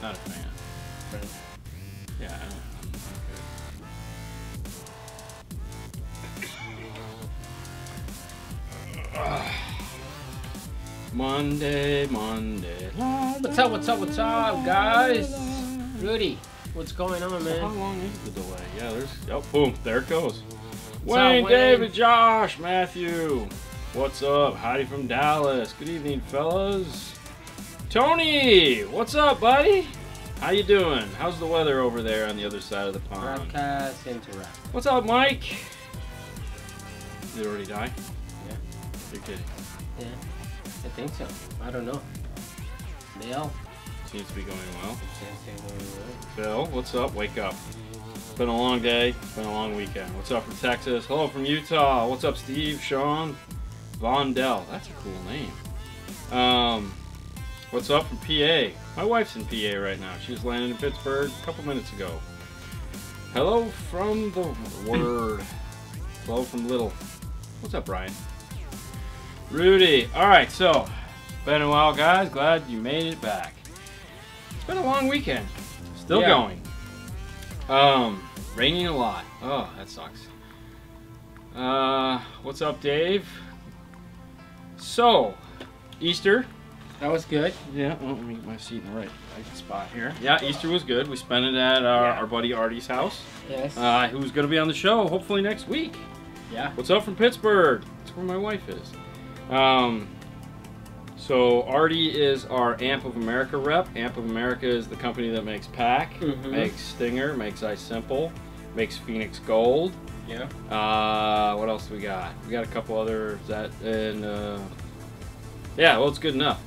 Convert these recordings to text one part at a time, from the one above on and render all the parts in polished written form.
Not a fan. Right. Yeah, I'm good. Monday. What's up, guys? Rudy, what's going on, man? How long is the delay? Yeah, there's. Oh, boom, there it goes. What's up, Wayne, Wayne? David, Josh, Matthew. What's up? Heidi from Dallas. Good evening, fellas. Tony, what's up, buddy? How you doing? How's the weather over there on the other side of the pond? Broadcast interrupt. What's up, Mike? Did it already die? Yeah. You're kidding. Yeah, I think so. I don't know. Bill? Seems to be going well. Seems to be going well. Bill, what's up? Wake up. It's been a long day. It's been a long weekend. What's up from Texas? Hello from Utah. What's up, Steve? Sean? Vondell. That's a cool name. What's up from PA? My wife's in PA right now. She just landed in Pittsburgh a couple minutes ago. Hello from the Word. Hello from Little. What's up, Brian? Rudy. Alright, so, been a while, guys. Glad you made it back. It's been a long weekend. Still going. Raining a lot. Oh, that sucks. What's up, Dave? So, Easter. That was good. Yeah, well, let me get my seat in the right spot here. Yeah, Easter was good. We spent it at our buddy Artie's house. Yes. Who's going to be on the show hopefully next week. Yeah. What's up from Pittsburgh? That's where my wife is. So Artie is our Amp of America rep. Amp of America is the company that makes Pack, makes Stinger, makes Ice Simple, makes Phoenix Gold. Yeah. What else do we got? We got a couple others yeah, well, it's good enough.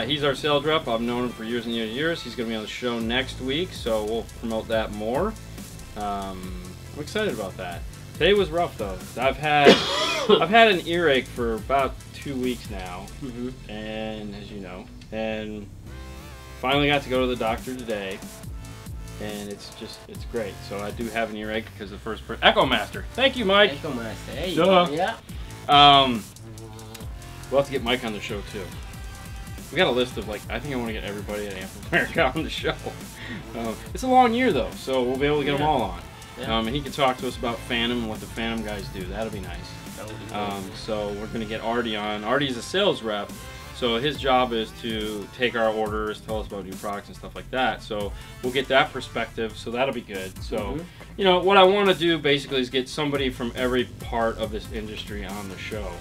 He's our sales rep. I've known him for years and years and years. He's going to be on the show next week, so we'll promote that more. I'm excited about that. Today was rough though. I've had an earache for about 2 weeks now, and as you know, and finally got to go to the doctor today, and it's great. So I do have an earache because the first person, Echo Master. Thank you, Mike. Echo Master. Hey, Duh. yeah. We'll have to get Mike on the show too. We got a list of I think I want to get everybody at Amp of America on the show. It's a long year though, so we'll be able to get them all on. Yeah. And he can talk to us about Phantom and what the Phantom guys do. That'll be nice. So we're going to get Artie on. Artie's a sales rep, so his job is to take our orders, tell us about new products and stuff like that. So we'll get that perspective, so that'll be good. So, you know, what I want to do basically is get somebody from every part of this industry on the show.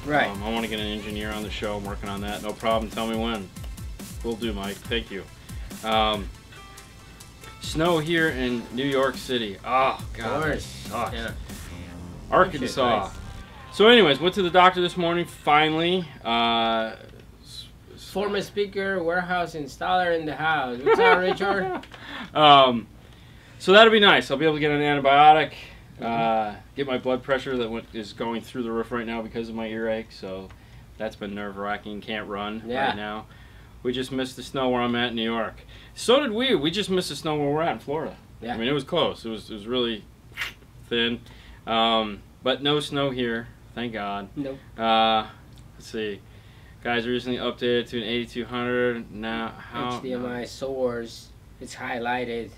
Right. I want to get an engineer on the show. I'm working on that. No problem. Tell me when. Will do, Mike. Thank you. Snow here in New York City. Oh, God. That sucks. Yeah. Arkansas. So anyways, went to the doctor this morning, finally. Former speaker, warehouse installer in the house. What's up, Richard? So that'll be nice. I'll be able to get an antibiotic. Get my blood pressure that is going through the roof right now because of my earache, so that's been nerve-wracking. Can't run right now. We just missed the snow where I'm at in New York. So did we. We just missed the snow where we're at in Florida. Yeah. I mean, it was close. It was really thin, but no snow here. Thank God. Nope. Let's see. Guys recently updated to an 8200. Now how? HDMI source. It's highlighted.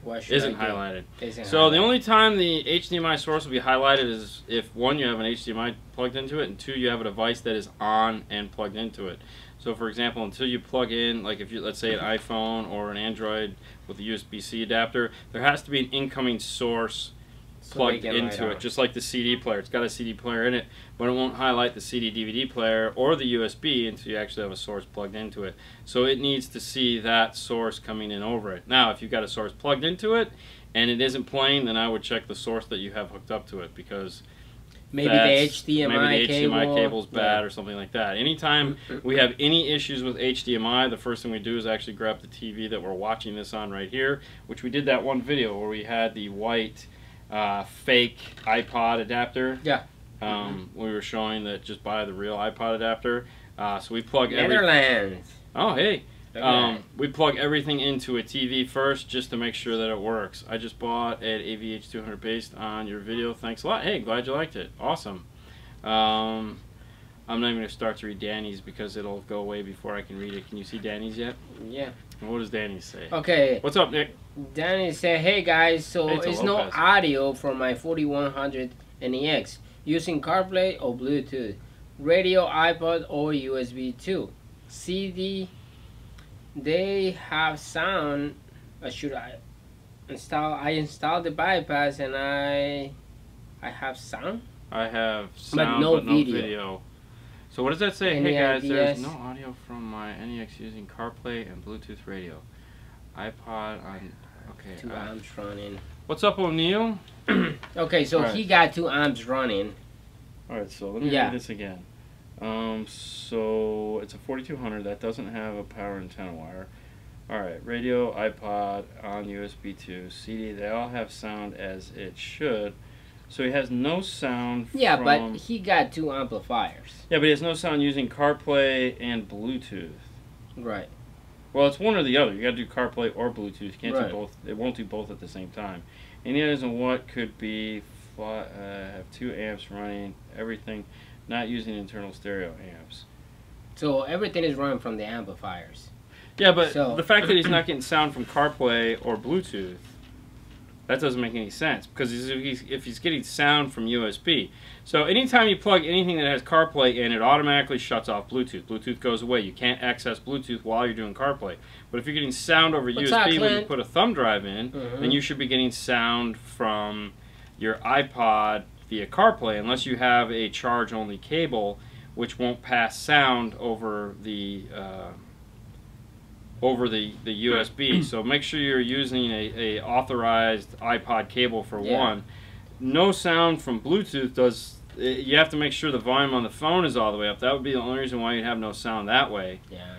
Isn't highlighted. So the only time the HDMI source will be highlighted is if, one, you have an HDMI plugged into it, and two, you have a device that is on and plugged into it. So for example, until you plug in, like if you, let's say an iPhone or an Android with a USB-C adapter, there has to be an incoming source plugged into it, just like the CD player. It's got a CD player in it, but it won't highlight the CD DVD player or the USB until you actually have a source plugged into it. So it needs to see that source coming in over it. Now, if you've got a source plugged into it and it isn't playing, then I would check the source that you have hooked up to it, because maybe the HDMI cable's bad or something like that. Anytime we have any issues with HDMI, the first thing we do is actually grab the TV that we're watching this on right here, which we did that one video where we had the white fake iPod adapter. Yeah. We were showing that just buy the real iPod adapter. So we plug Netherlands. Oh, hey. We plug everything into a TV first just to make sure that it works. I just bought an AVH200 based on your video. Thanks a lot. Hey, glad you liked it. Awesome. I'm not even going to start to read Danny's because it'll go away before I can read it. Can you see Danny's yet? Yeah. What does Danny say? Okay. What's up, Nick? Danny said, hey guys, so it's no audio for my 4100 NEX using CarPlay or Bluetooth, radio, iPod, or USB 2. CD, they have sound. Should I install? I installed the bypass and I have sound. I have sound but no video. So what does that say? Hey guys, there's no audio from my NEX using CarPlay and Bluetooth radio. iPod on. Okay. 2 amps running. What's up, O'Neill? Okay, so he got 2 amps running. All right, so let me read this again. So it's a 4200 that doesn't have a power antenna wire. All right, radio, iPod on USB 2, CD. They all have sound as it should. So he has no sound. Yeah, but he got 2 amplifiers. Yeah, but he has no sound using CarPlay and Bluetooth. Right. Well, it's one or the other. You got to do CarPlay or Bluetooth. You can't do both. It won't do both at the same time. Any others on what could be have 2 amps running, everything, not using internal stereo amps. So everything is running from the amplifiers. Yeah, but the fact that he's not getting sound from CarPlay or Bluetooth, that doesn't make any sense, because if he's getting sound from USB. So anytime you plug anything that has CarPlay in, it automatically shuts off Bluetooth. Bluetooth goes away. You can't access Bluetooth while you're doing CarPlay. But if you're getting sound over USB when you put a thumb drive in, then you should be getting sound from your iPod via CarPlay, unless you have a charge-only cable, which won't pass sound over the USB. So make sure you're using a authorized iPod cable for one. No sound from Bluetooth does. You have to make sure the volume on the phone is all the way up. That would be the only reason why you'd have no sound that way. Yeah.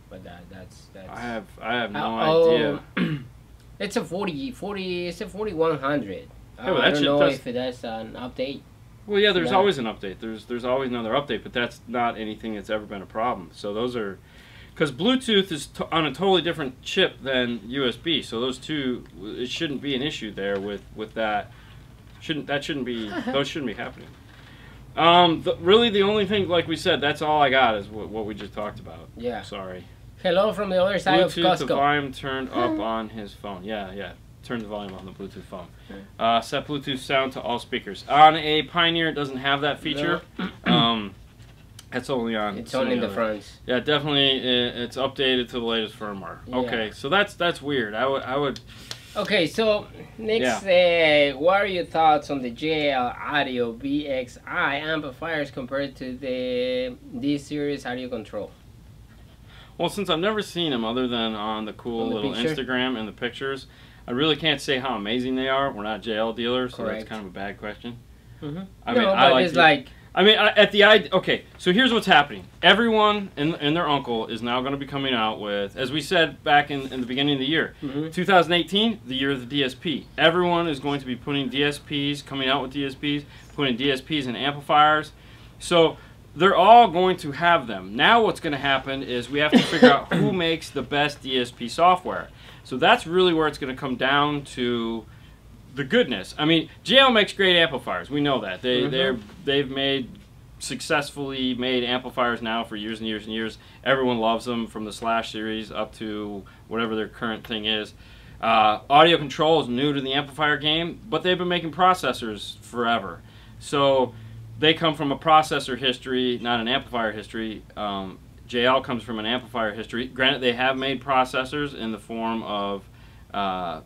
But that's. I have no idea. It's a 4100. Yeah, I don't know if that's an update. Well, yeah, there's always an update. There's always another update, but that's not anything that's ever been a problem. So those are, because Bluetooth is on a totally different chip than USB. So those two, it shouldn't be an issue there with that. Those shouldn't be happening. Really, the only thing, like we said, that's all I got is what we just talked about. Yeah. Sorry. Hello from the other side of Costco. The volume turned up on his phone. Yeah. Turn the volume on the Bluetooth phone. Set Bluetooth sound to all speakers. On a Pioneer, it doesn't have that feature. That's only on. It's only in the front. Yeah, definitely. It's updated to the latest firmware. Yeah. Okay, so that's weird. I would. Okay, so next, what are your thoughts on the JL Audio BXI amplifiers compared to the D-Series audio control? Well, since I've never seen them other than on the cool little Instagram and the pictures, I really can't say how amazing they are. We're not JL dealers, so that's kind of a bad question. Okay, so here's what's happening. Everyone and their uncle is now going to be coming out with, as we said back in the beginning of the year, 2018, the year of the DSP. Everyone is going to be putting DSPs, coming out with DSPs, putting DSPs in amplifiers. So they're all going to have them. Now what's going to happen is we have to figure out who makes the best DSP software. So that's really where it's going to come down to the goodness. I mean, JL makes great amplifiers. We know that. They've successfully made amplifiers now for years and years and years. Everyone loves them, from the Slash series up to whatever their current thing is. Audio control is new to the amplifier game, but they've been making processors forever. So they come from a processor history, not an amplifier history. JL comes from an amplifier history. Granted, they have made processors in the form of I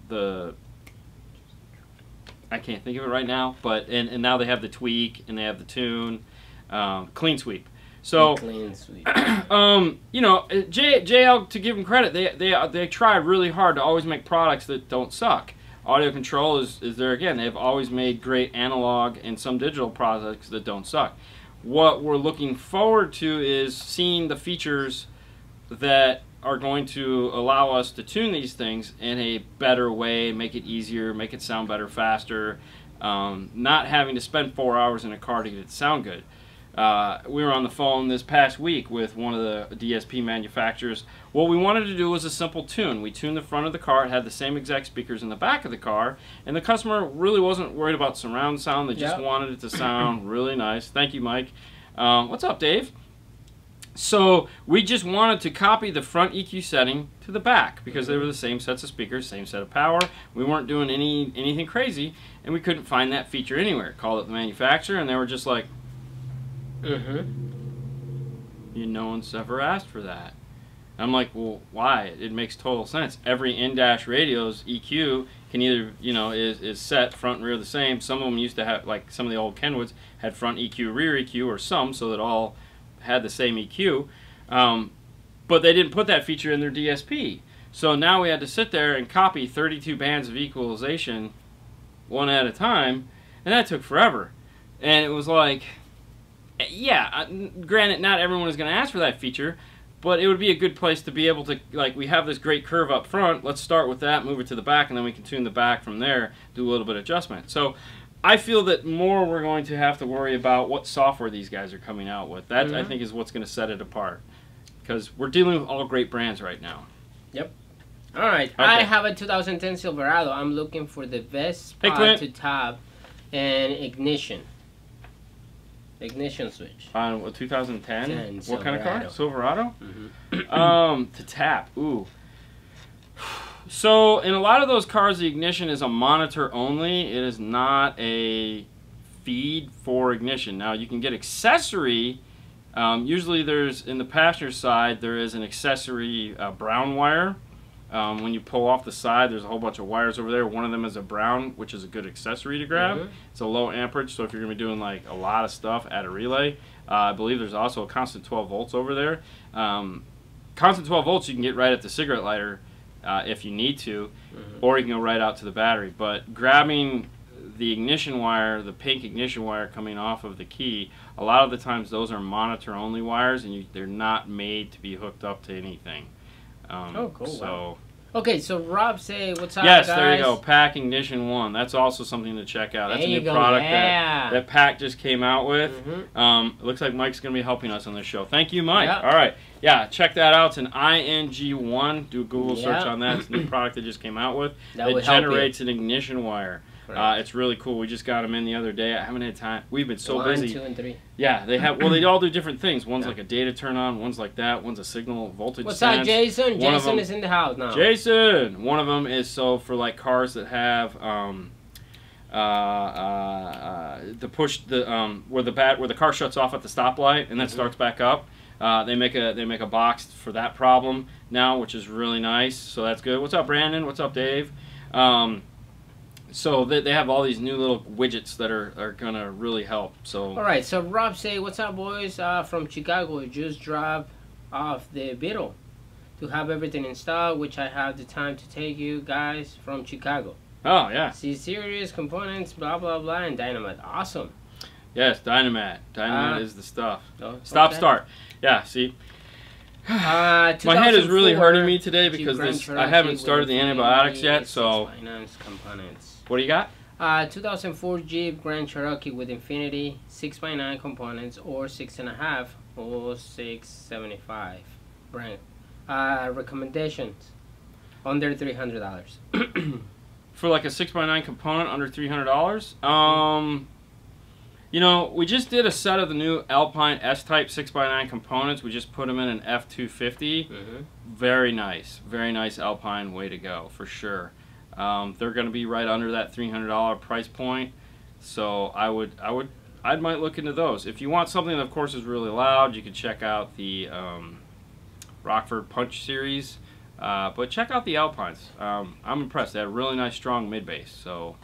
can't think of it right now, but and now they have the Tweak and they have the Tune, Clean Sweep. So Clean Sweep. JL, to give them credit, they try really hard to always make products that don't suck. Audio control is there again. They've always made great analog and some digital products that don't suck. What we're looking forward to is seeing the features that are going to allow us to tune these things in a better way, make it easier, make it sound better faster, not having to spend 4 hours in a car to get it to sound good. We were on the phone this past week with one of the DSP manufacturers. What we wanted to do was a simple tune. We tuned the front of the car. It had the same exact speakers in the back of the car, and the customer really wasn't worried about surround sound. They just wanted it to sound really nice. Thank you, Mike. What's up, Dave? So we just wanted to copy the front EQ setting to the back because they were the same sets of speakers, same set of power. We weren't doing anything crazy, and we couldn't find that feature anywhere. Called it the manufacturer, and they were just like, no one's ever asked for that. And I'm like, well, why? It makes total sense. Every in-dash radio's EQ can either, is set front and rear the same. Some of them used to have, like some of the old Kenwoods had front EQ, rear EQ, or some, so that all had the same EQ. But they didn't put that feature in their DSP. So now we had to sit there and copy 32 bands of equalization one at a time, and that took forever. And it was like, yeah, granted, not everyone is going to ask for that feature, but it would be a good place to be able to, like, we have this great curve up front, let's start with that, move it to the back, and then we can tune the back from there, do a little bit of adjustment. So I feel that more we're going to have to worry about what software these guys are coming out with. That, I think, is what's going to set it apart. Because we're dealing with all great brands right now. Yep. All right. Okay. I have a 2010 Silverado. I'm looking for the best spot to tap and ignition switch. On what, 2010? What Silverado. Kind of car? Silverado? To tap. Ooh. So in a lot of those cars, the ignition is a monitor only. It is not a feed for ignition. Now you can get accessory. Usually there's, in the passenger side, there is an accessory brown wire. When you pull off the side, there's a whole bunch of wires over there. One of them is a brown, which is a good accessory to grab. It's a low amperage, so if you're going to be doing like a lot of stuff at a relay, I believe there's also a constant 12 volts over there. Constant 12 volts you can get right at the cigarette lighter if you need to, or you can go right out to the battery. But grabbing the ignition wire, the pink ignition wire coming off of the key, a lot of the times those are monitor only wires, and they're not made to be hooked up to anything. Oh, cool. So, wow. Okay, so Rob say, what's up, yes, guys? there you go. PAC Ignition 1. That's also something to check out. That's a new product that PAC just came out with. It looks like Mike's going to be helping us on this show. Thank you, Mike. All right. Yeah, check that out. It's an ING1. Do a Google search on that. It's a new product that just came out with. It generates an ignition wire. It's really cool. We just got them in the other day. I haven't had time. We've been so busy. 1, 2, and 3. Yeah, they have. Well, they all do different things. One's like a data turn on. One's like that. One's a signal voltage. What's up, Jason? Jason is in the house now. Jason. One of them is so for like cars that have the push the where the car shuts off at the stoplight and then starts back up. They make a box for that problem now, which is really nice. So that's good. What's up, Brandon? What's up, Dave? So they have all these new little widgets that are going to really help. So all right, so Rob say, what's up, boys? From Chicago, just dropped off the Beetle to have everything installed, which I have the time to take you guys from Chicago. Oh, yeah. See series, components, blah, blah, blah, and Dynamite. Awesome. Yes, Dynamite. Dynamite is the stuff. Stop, start. Yeah, see? My head is really hurting me today because I haven't started the antibiotics yet, so... Finance components. What do you got? 2004 Jeep Grand Cherokee with Infinity 6x9 components, or 6.5, or 675. Brand. Recommendations under $300. For like a 6x9 component under $300? You know, we just did a set of the new Alpine S-Type 6x9 components. We just put them in an F250. Very nice Alpine, way to go, for sure. They're going to be right under that $300 price point, so I might look into those. If you want something that, of course, is really loud, you can check out the Rockford Punch series, but check out the Alpines. I'm impressed. They have a really nice, strong mid-bass. So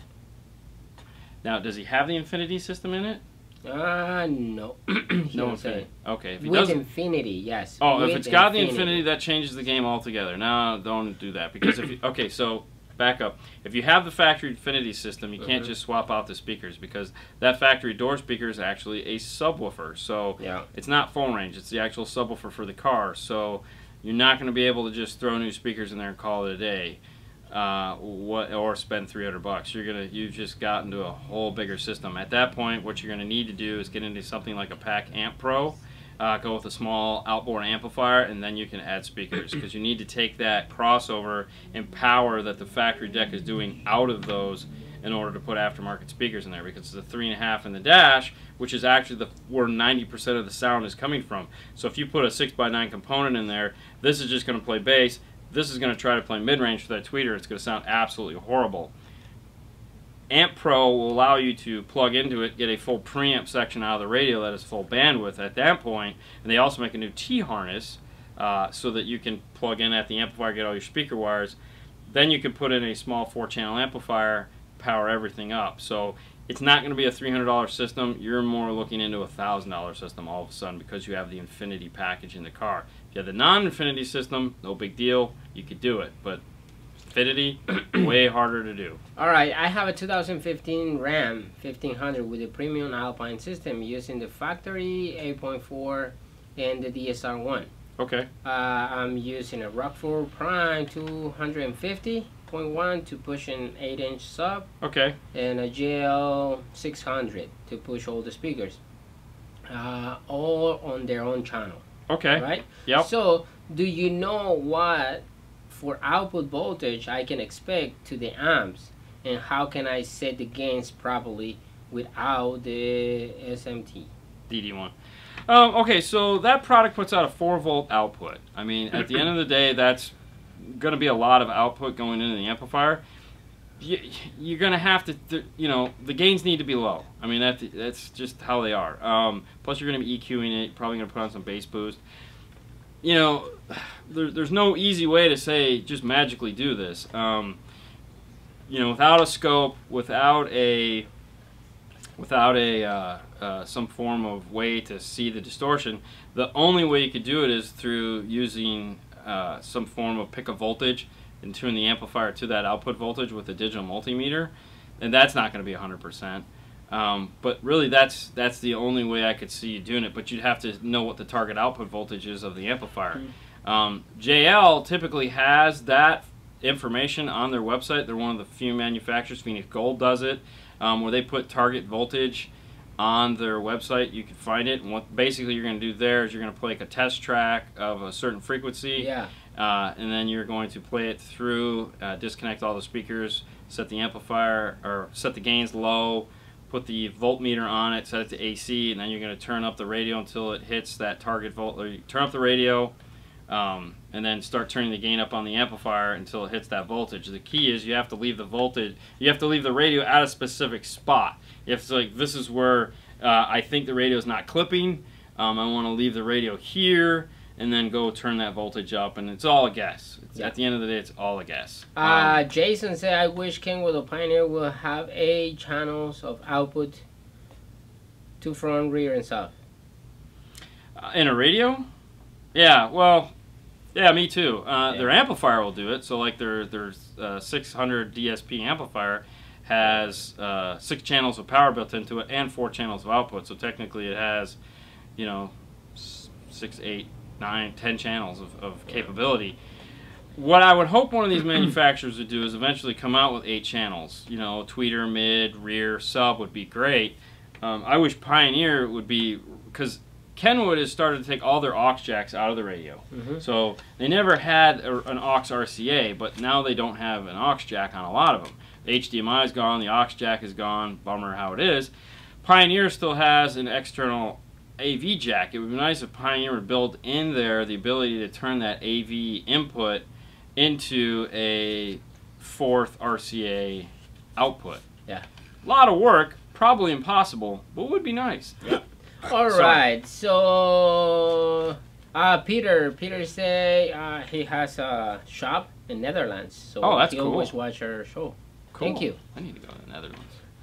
now, does he have the Infinity system in it? No. No Infinity. Okay. If he with Infinity, yes. Oh, if it's got the Infinity, that changes the game altogether. No, don't do that, because if you, okay, so back up. If you have the factory Infinity system, you can't just swap out the speakers, because that factory door speaker is actually a subwoofer. So it's not phone range. It's the actual subwoofer for the car. So you're not going to be able to just throw new speakers in there and call it a day. Or spend $300. You've just got into a whole bigger system. At that point, what you're going to need to do is get into something like a PAC Amp Pro, go with a small outboard amplifier, and then you can add speakers, because you need to take that crossover and power that the factory deck is doing out of those in order to put aftermarket speakers in there, because it's a 3.5 in the dash, which is actually where 90% of the sound is coming from. So if you put a 6x9 component in there, this is just going to play bass. This is going to try to play mid-range for that tweeter. It's going to sound absolutely horrible. Amp Pro will allow you to plug into it, get a full preamp section out of the radio that is full bandwidth at that point, and they also make a new T-harness so that you can plug in at the amplifier, get all your speaker wires. Then you can put in a small 4-channel amplifier, power everything up. So it's not going to be a $300 system. You're more looking into a $1,000 system all of a sudden because you have the Infinity package in the car. If you have the non-Infinity system, no big deal. You could do it, but Infinity, way harder to do. All right, I have a 2015 Ram 1500 with a premium Alpine system using the factory 8.4 and the DSR1. Okay. I'm using a Rockford Prime 250.1 to push an 8-inch sub. Okay. And a JL 600 to push all the speakers. All on their own channel. Okay. Right? Yep. So, do you know what for output voltage I can expect to the amps? And how can I set the gains properly without the SMT? DD1. Okay, so that product puts out a 4-volt output. I mean, at the end of the day, that's going to be a lot of output going into the amplifier. You're going to have to, you know, the gains need to be low. I mean, that's just how they are. Plus, you're going to be EQing it, probably going to put on some bass boost. You know, there's no easy way to say just magically do this. You know, without a scope, without some form of way to see the distortion, the only way you could do it is through using some form of pick a voltage and tune the amplifier to that output voltage with a digital multimeter, and that's not going to be 100%. But really, that's the only way I could see you doing it. But you'd have to know what the target output voltage is of the amplifier. JL typically has that information on their website. They're one of the few manufacturers. Phoenix Gold does it. Where they put target voltage on their website. You can find it, and what basically you're going to do there is you're going to play like a test track of a certain frequency, and then you're going to play it through, disconnect all the speakers, set the amplifier, or set the gains low, put the voltmeter on it, set it to AC, and then you're going to turn up the radio until it hits that target volt, or you turn up the radio, and then start turning the gain up on the amplifier until it hits that voltage. The key is you have to leave the voltage, you have to leave the radio at a specific spot. You have to, like, this is where I think the radio is not clipping. I want to leave the radio here, and then go turn that voltage up, and it's all a guess. At the end of the day, it's all a guess. Jason said, I wish Ken with a Pioneer will have 8 channels of output to front, rear, and sub. In a radio? Yeah, well, yeah, me too. Their amplifier will do it. So like their 600 DSP amplifier has 6 channels of power built into it and 4 channels of output. So technically it has, you know, 6, 8, 9, 10 channels of capability. What I would hope one of these manufacturers would do is eventually come out with 8 channels. You know, tweeter, mid, rear, sub would be great. I wish Pioneer would be, because Kenwood has started to take all their aux jacks out of the radio. So they never had an aux RCA, but now they don't have an aux jack on a lot of them. The HDMI is gone, the aux jack is gone, bummer how it is. Pioneer still has an external AV jack. It would be nice if Pioneer would build in there the ability to turn that AV input into a 4th RCA output. Yeah. A lot of work, probably impossible, but would be nice. Yeah. All right, so Peter say he has a shop in Netherlands, so that's he cool. always watch our show. Cool. Thank you. I need to go to the Netherlands.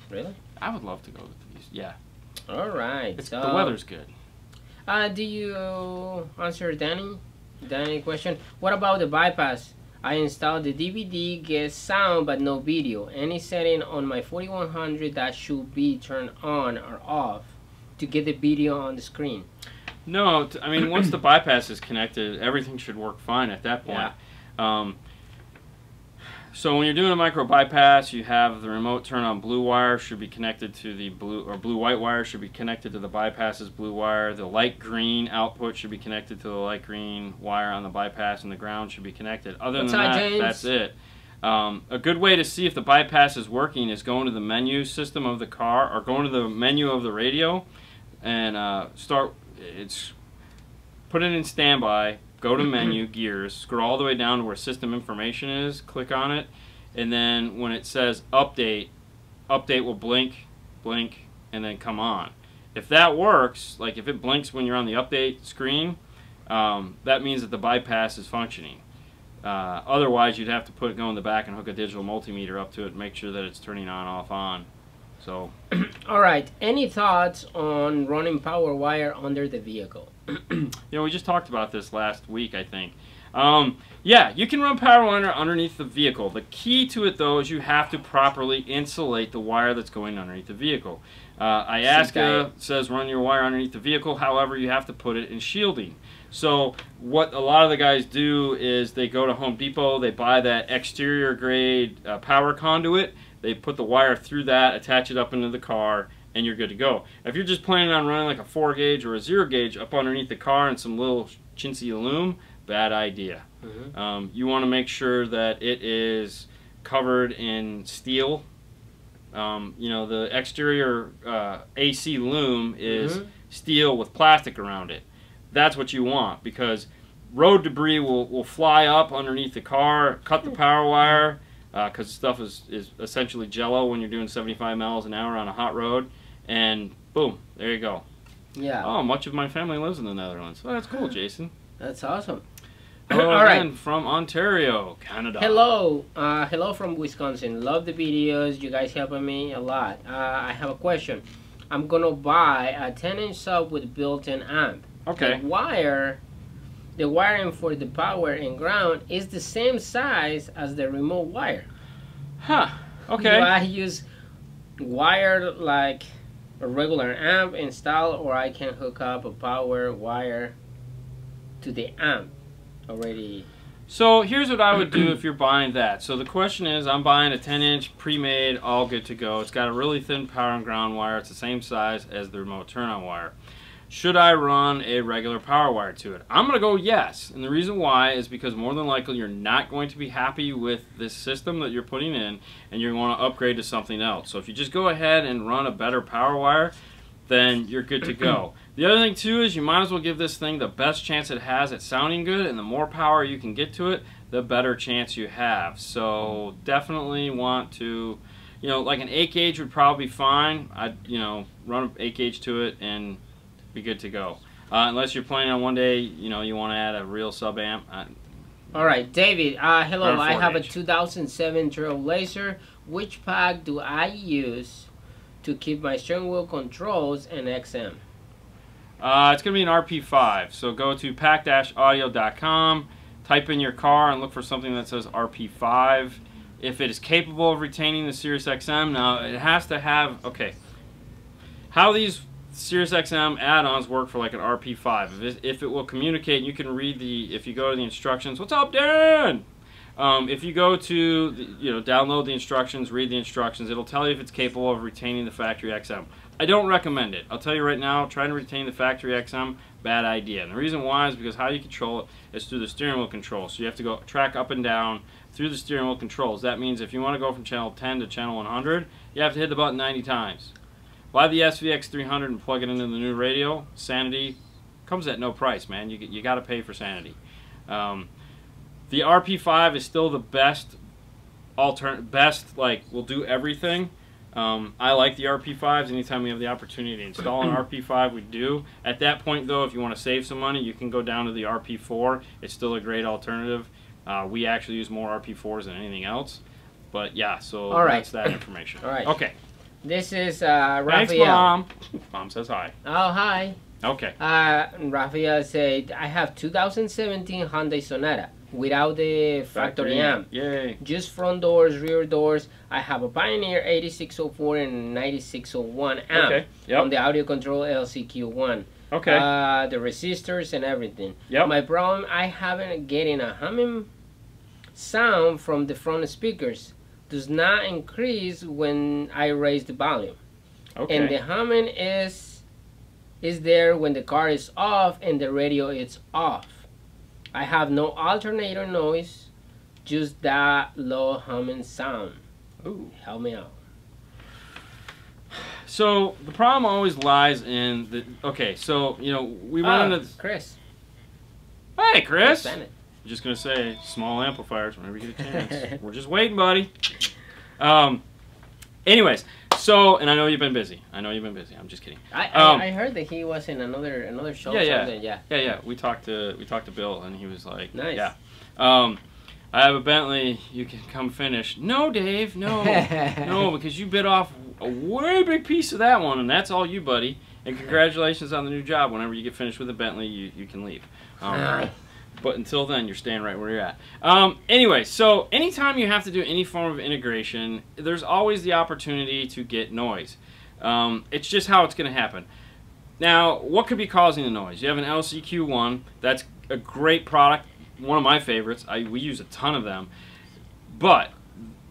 Really? I would love to go to these. Yeah. All right. So, the weather's good. Do you answer Danny question? What about the bypass? I installed the DVD, gets sound but no video. Any setting on my 4100 that should be turned on or off to get the video on the screen? No, I mean, once the bypass is connected, everything should work fine at that point. Yeah. So when you're doing a micro bypass, you have the remote turn on blue wire should be connected to the blue, or blue white wire should be connected to the bypass's blue wire. The light green output should be connected to the light green wire on the bypass, and the ground should be connected. Other than that, that's it. A good way to see if the bypass is working is going to the menu system of the car, or going to the menu of the radio, and put it in standby, go to menu, gears, scroll all the way down to where system information is, click on it, and then when it says update will blink, and then come on. If that works, like if it blinks when you're on the update screen, that means that the bypass is functioning. Otherwise, you'd have to go in the back and hook a digital multimeter up to it and make sure that it's turning on, off, on. So, all right. Any thoughts on running power wire under the vehicle? We just talked about this last week, I think. Yeah, you can run power wire underneath the vehicle. The key to it, though, is you have to properly insulate the wire that's going underneath the vehicle. IASCA says run your wire underneath the vehicle. However, you have to put it in shielding. So what a lot of the guys do is they go to Home Depot, they buy that exterior grade power conduit, they put the wire through that, attach it up into the car, and you're good to go. If you're just planning on running like a 4 gauge or a 0 gauge up underneath the car and some little chintzy aluminum, bad idea. Mm-hmm. You want to make sure that it is covered in steel. The exterior AC loom is steel with plastic around it. That's what you want, because road debris will fly up underneath the car, cut the power wire, because stuff is essentially jello when you're doing 75 miles an hour on a hot road, and boom, there you go. Yeah. Oh, much of my family lives in the Netherlands. Oh, that's cool, Jason. That's awesome. Hello again from Ontario, Canada. Hello. Hello from Wisconsin. Love the videos. You guys helping me a lot. I have a question. I'm going to buy a 10-inch sub with built-in amp. Okay. The wiring for the power and ground is the same size as the remote wire. Huh. Okay. Do I use wire like a regular amp install, or I can hook up a power wire to the amp already? So here's what I would do if you're buying that. So the question is, I'm buying a 10-inch pre-made, all good to go. It's got a really thin power and ground wire. It's the same size as the remote turn-on wire. Should I run a regular power wire to it? I'm going to go yes. And the reason why is because more than likely you're not going to be happy with this system that you're putting in, and you're going to upgrade to something else. So if you just go ahead and run a better power wire, then you're good to go. The other thing too is you might as well give this thing the best chance it has at sounding good, and the more power you can get to it, the better chance you have. So definitely want to, like an 8 gauge would probably be fine. I'd, run an 8 gauge to it and be good to go. Unless you're planning on one day, you want to add a real sub amp. All right, David. Hello. I have a 2007 Trailblazer. Which pack do I use to keep my steering wheel controls and XM? It's going to be an RP5. So go to pack-audio.com, type in your car, and look for something that says RP5. If it is capable of retaining the Sirius XM, now it has to have, how these Sirius XM add-ons work for like an RP5. If it will communicate, you can read if you go to the instructions, what's up, Dan? If you go to, download the instructions, read the instructions, it'll tell you if it's capable of retaining the factory XM. I don't recommend it. I'll tell you right now, trying to retain the factory XM, bad idea. And the reason why is because how you control it is through the steering wheel control. So you have to go track up and down through the steering wheel controls. That means if you want to go from channel 10 to channel 100, you have to hit the button 90 times. Buy the SVX300 and plug it into the new radio. Sanity comes at no price, man. You got to pay for Sanity. The RP5 is still the best will do everything. I like the RP5s. Anytime we have the opportunity to install an RP5, we do. At that point, though, if you want to save some money, you can go down to the RP4. It's still a great alternative. We actually use more RP4s than anything else. But yeah, so that's that information. All right. Okay. This is Raphael. Thanks, Mom. Mom says hi. Oh, hi. Okay. Raphael said, I have 2017 Hyundai Sonata without the factory amp. Yay. Just front doors, rear doors. I have a Pioneer 8604 and 9601 amp. Okay. Yep. On the audio control LCQ1. Okay. The resistors and everything. Yep. My problem, I haven't getting a humming sound from the front speakers. Does not increase when I raise the volume. Okay. And the humming is there when the car is off and the radio is off. I have no alternator noise. just that low humming sound? Ooh. Help me out. So the problem always lies in the. Okay, so we went into Chris. Hey, Chris. I'm just gonna say small amplifiers whenever you get a chance. We're just waiting, buddy. Anyways, so and I know you've been busy. I'm just kidding. I heard that he was in another show. Yeah. We talked to Bill, and he was like, nice. Yeah. I have a Bentley. You can come finish. No, Dave. No, no, because you bit off a way big piece of that one, and that's all you, buddy. And congratulations on the new job. Whenever you get finished with the Bentley, you can leave. But until then, you're staying right where you're at. Anyway, so anytime you have to do any form of integration, there's always the opportunity to get noise. It's just how it's going to happen. Now, what could be causing the noise? You have an LCQ1. That's a great product. One of my favorites. We use a ton of them. But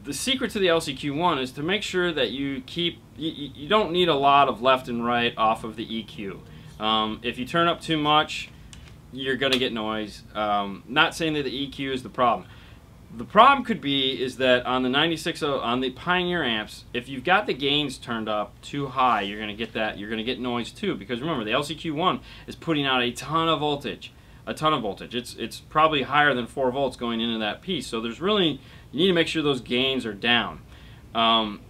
the secret to the LCQ1 is to make sure that you don't need a lot of left and right off of the EQ. If you turn up too much, you're going to get noise. Not saying that the EQ is the problem. The problem could be is that on the 96 on the Pioneer amps, if you've got the gains turned up too high, you're going to get that. You're going to get noise too, because remember the LCQ1 is putting out a ton of voltage. It's probably higher than 4 volts going into that piece. So there's really, you need to make sure those gains are down.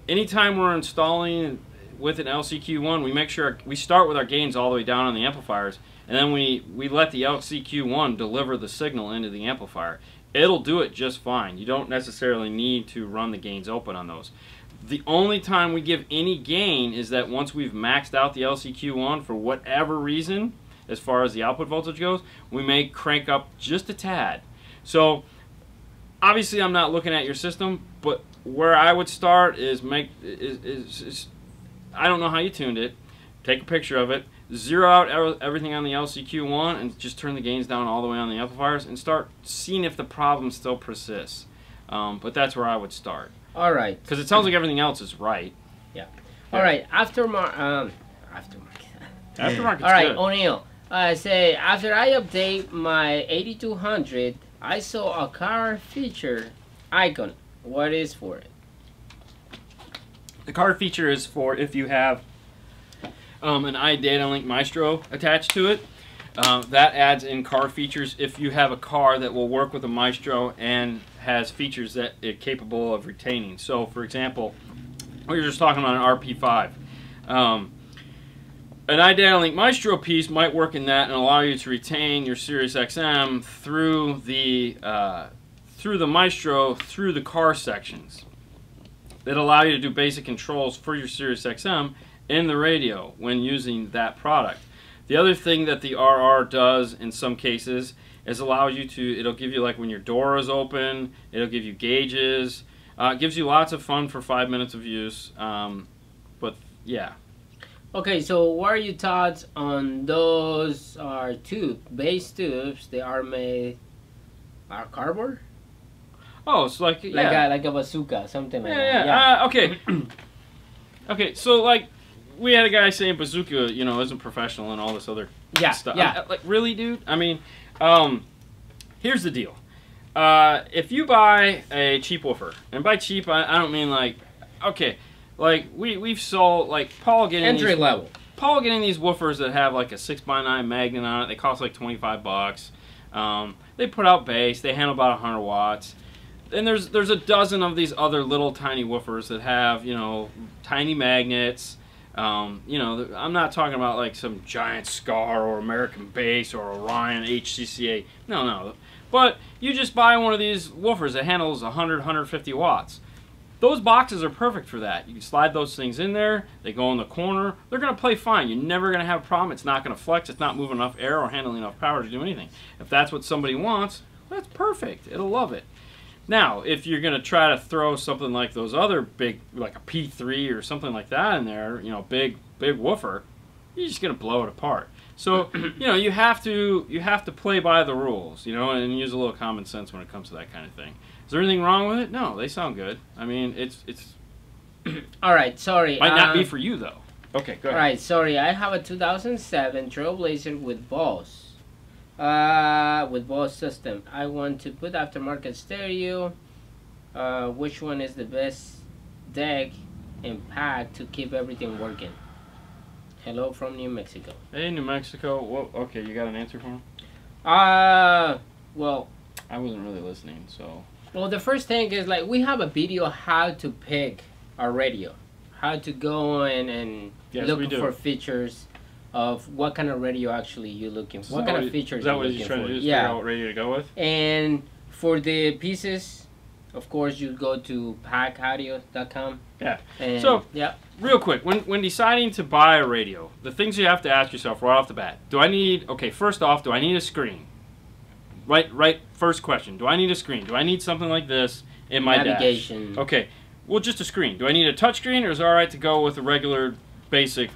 Anytime we're installing with an LCQ1, we make sure we start with our gains all the way down on the amplifiers, and then we let the LCQ1 deliver the signal into the amplifier. It'll do it just fine. You don't necessarily need to run the gains open on those. The only time we give any gain is that once we've maxed out the LCQ1 for whatever reason, as far as the output voltage goes, we may crank up just a tad. So obviously I'm not looking at your system, but where I would start is I don't know how you tuned it. Take a picture of it, zero out everything on the LCQ1, and just turn the gains down all the way on the amplifiers and start seeing if the problem still persists. But that's where I would start. All right. Because it sounds like everything else is right. Yeah. All right. Aftermarket. Aftermarket's all right, good. O'Neill. Say after I update my 8200, I saw a car feature icon. What is for it? The card feature is for if you have an iDataLink Maestro attached to it. That adds in car features if you have a car that will work with a Maestro and has features that it's capable of retaining. So, for example, we were just talking about an RP5. An iDataLink Maestro piece might work in that and allow you to retain your Sirius XM through the Maestro through the car sections that allow you to do basic controls for your Sirius XM in the radio when using that product. The other thing that the RR does in some cases is allows you to, it'll give you, like when your door is open, it'll give you gauges. It gives you lots of fun for 5 minutes of use. But yeah. Okay, so what are your thoughts on those base tubes? They are made out of cardboard? Oh, it's like like a bazooka, something like that. Yeah. Okay. Okay, so like we had a guy saying bazooka, isn't professional and all this other stuff. Yeah. Like really, dude? I mean, here's the deal. If you buy a cheap woofer, and by cheap I don't mean like, okay, like we've sold like Paul getting entry level. Paul getting these woofers that have like a 6x9 magnet on it. They cost like $25. They put out bass. They handle about 100 watts. And there's a dozen of these other little tiny woofers that have tiny magnets. I'm not talking about like some giant Scar or American Bass or Orion HCCA. No. But you just buy one of these woofers that handles 100, 150 watts. Those boxes are perfect for that. You can slide those things in there. They go in the corner. They're going to play fine. You're never going to have a problem. It's not going to flex. It's not moving enough air or handling enough power to do anything. If that's what somebody wants, that's perfect. It'll love it. Now, if you're going to try to throw something like those other big, like a P3 or something like that in there, big woofer, you're just going to blow it apart. So, you have to play by the rules, and use a little common sense when it comes to that kind of thing. Is there anything wrong with it? No, they sound good. I mean, it's all right, sorry. Might not be for you though. Okay, go ahead. All right, sorry. I have a 2007 Trailblazer with Boss. With both systems. I want to put aftermarket stereo. Which one is the best deck and pack to keep everything working? Hello from New Mexico. Hey, New Mexico. Well, okay, you got an answer for him? Well, I wasn't really listening, so. Well, the first thing is, like, we have a video how to pick our radio, how to go and look for features of what kind of radio actually you're looking for. What kind of features is that what you're trying to do? Figure out what radio to go with? And for the pieces, of course, you go to packaudio.com. Yeah. So, real quick, when deciding to buy a radio, the things you have to ask yourself right off the bat: first off, do I need a screen? Right. First question: do I need a screen? Do I need something like this in my navigation? Dash? Okay. Well, just a screen. Do I need a touch screen, or is it all right to go with a regular, basic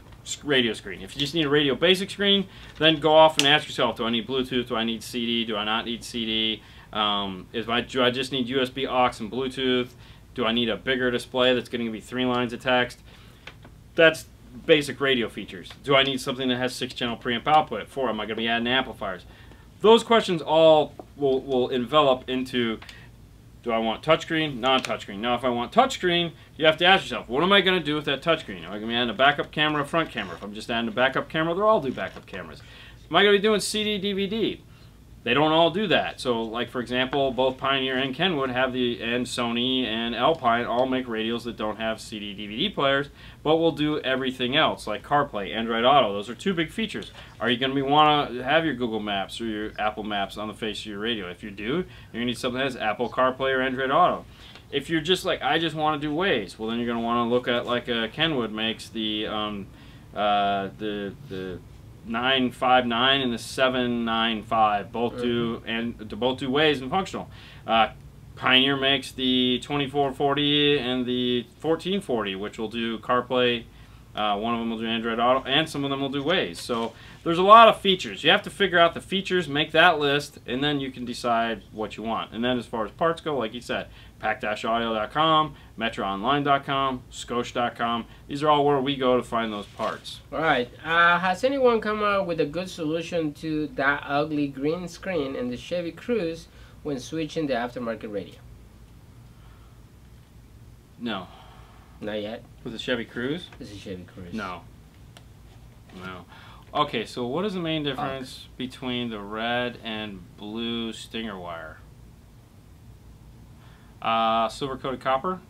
radio screen? If you just need a radio basic screen, then go off and ask yourself: do I need Bluetooth? Do I need CD? Do I not need CD? Do I just need USB aux and Bluetooth? Do I need a bigger display that's going to be 3 lines of text? That's basic radio features. Do I need something that has 6-channel preamp output? 4, am I going to be adding amplifiers? Those questions all will envelop into, do I want touchscreen, non-touchscreen? Now, if I want touchscreen, you have to ask yourself, what am I going to do with that touchscreen? Am I going to be adding a backup camera, front camera? If I'm just adding a backup camera, they'll all do backup cameras. Am I going to be doing CD, DVD? They don't all do that. So, like, for example, both Pioneer and Kenwood and Sony and Alpine all make radios that don't have CD, DVD players, but will do everything else, like CarPlay, Android Auto. Those are 2 big features. Are you going to want to have your Google Maps or your Apple Maps on the face of your radio? If you do, you're going to need something that has Apple CarPlay or Android Auto. If you're just like, I just want to do Waze, well, then you're going to want to look at, like, Kenwood makes the 959 and the 795 both do Waze and functional. Pioneer makes the 2440 and the 1440, which will do CarPlay. One of them will do Android Auto, and some of them will do Waze. So there's a lot of features. You have to figure out the features, make that list, and then you can decide what you want. And then as far as parts go, like you said, pack-audio.com, metroonline.com, scosh.com. These are all where we go to find those parts. All right. Has anyone come up with a good solution to that ugly green screen in the Chevy Cruze when switching the aftermarket radio? No. Not yet? With the Chevy Cruze? This is Chevy Cruze. No. Okay, so what is the main difference between the red and blue stinger wire? Silver-coated copper.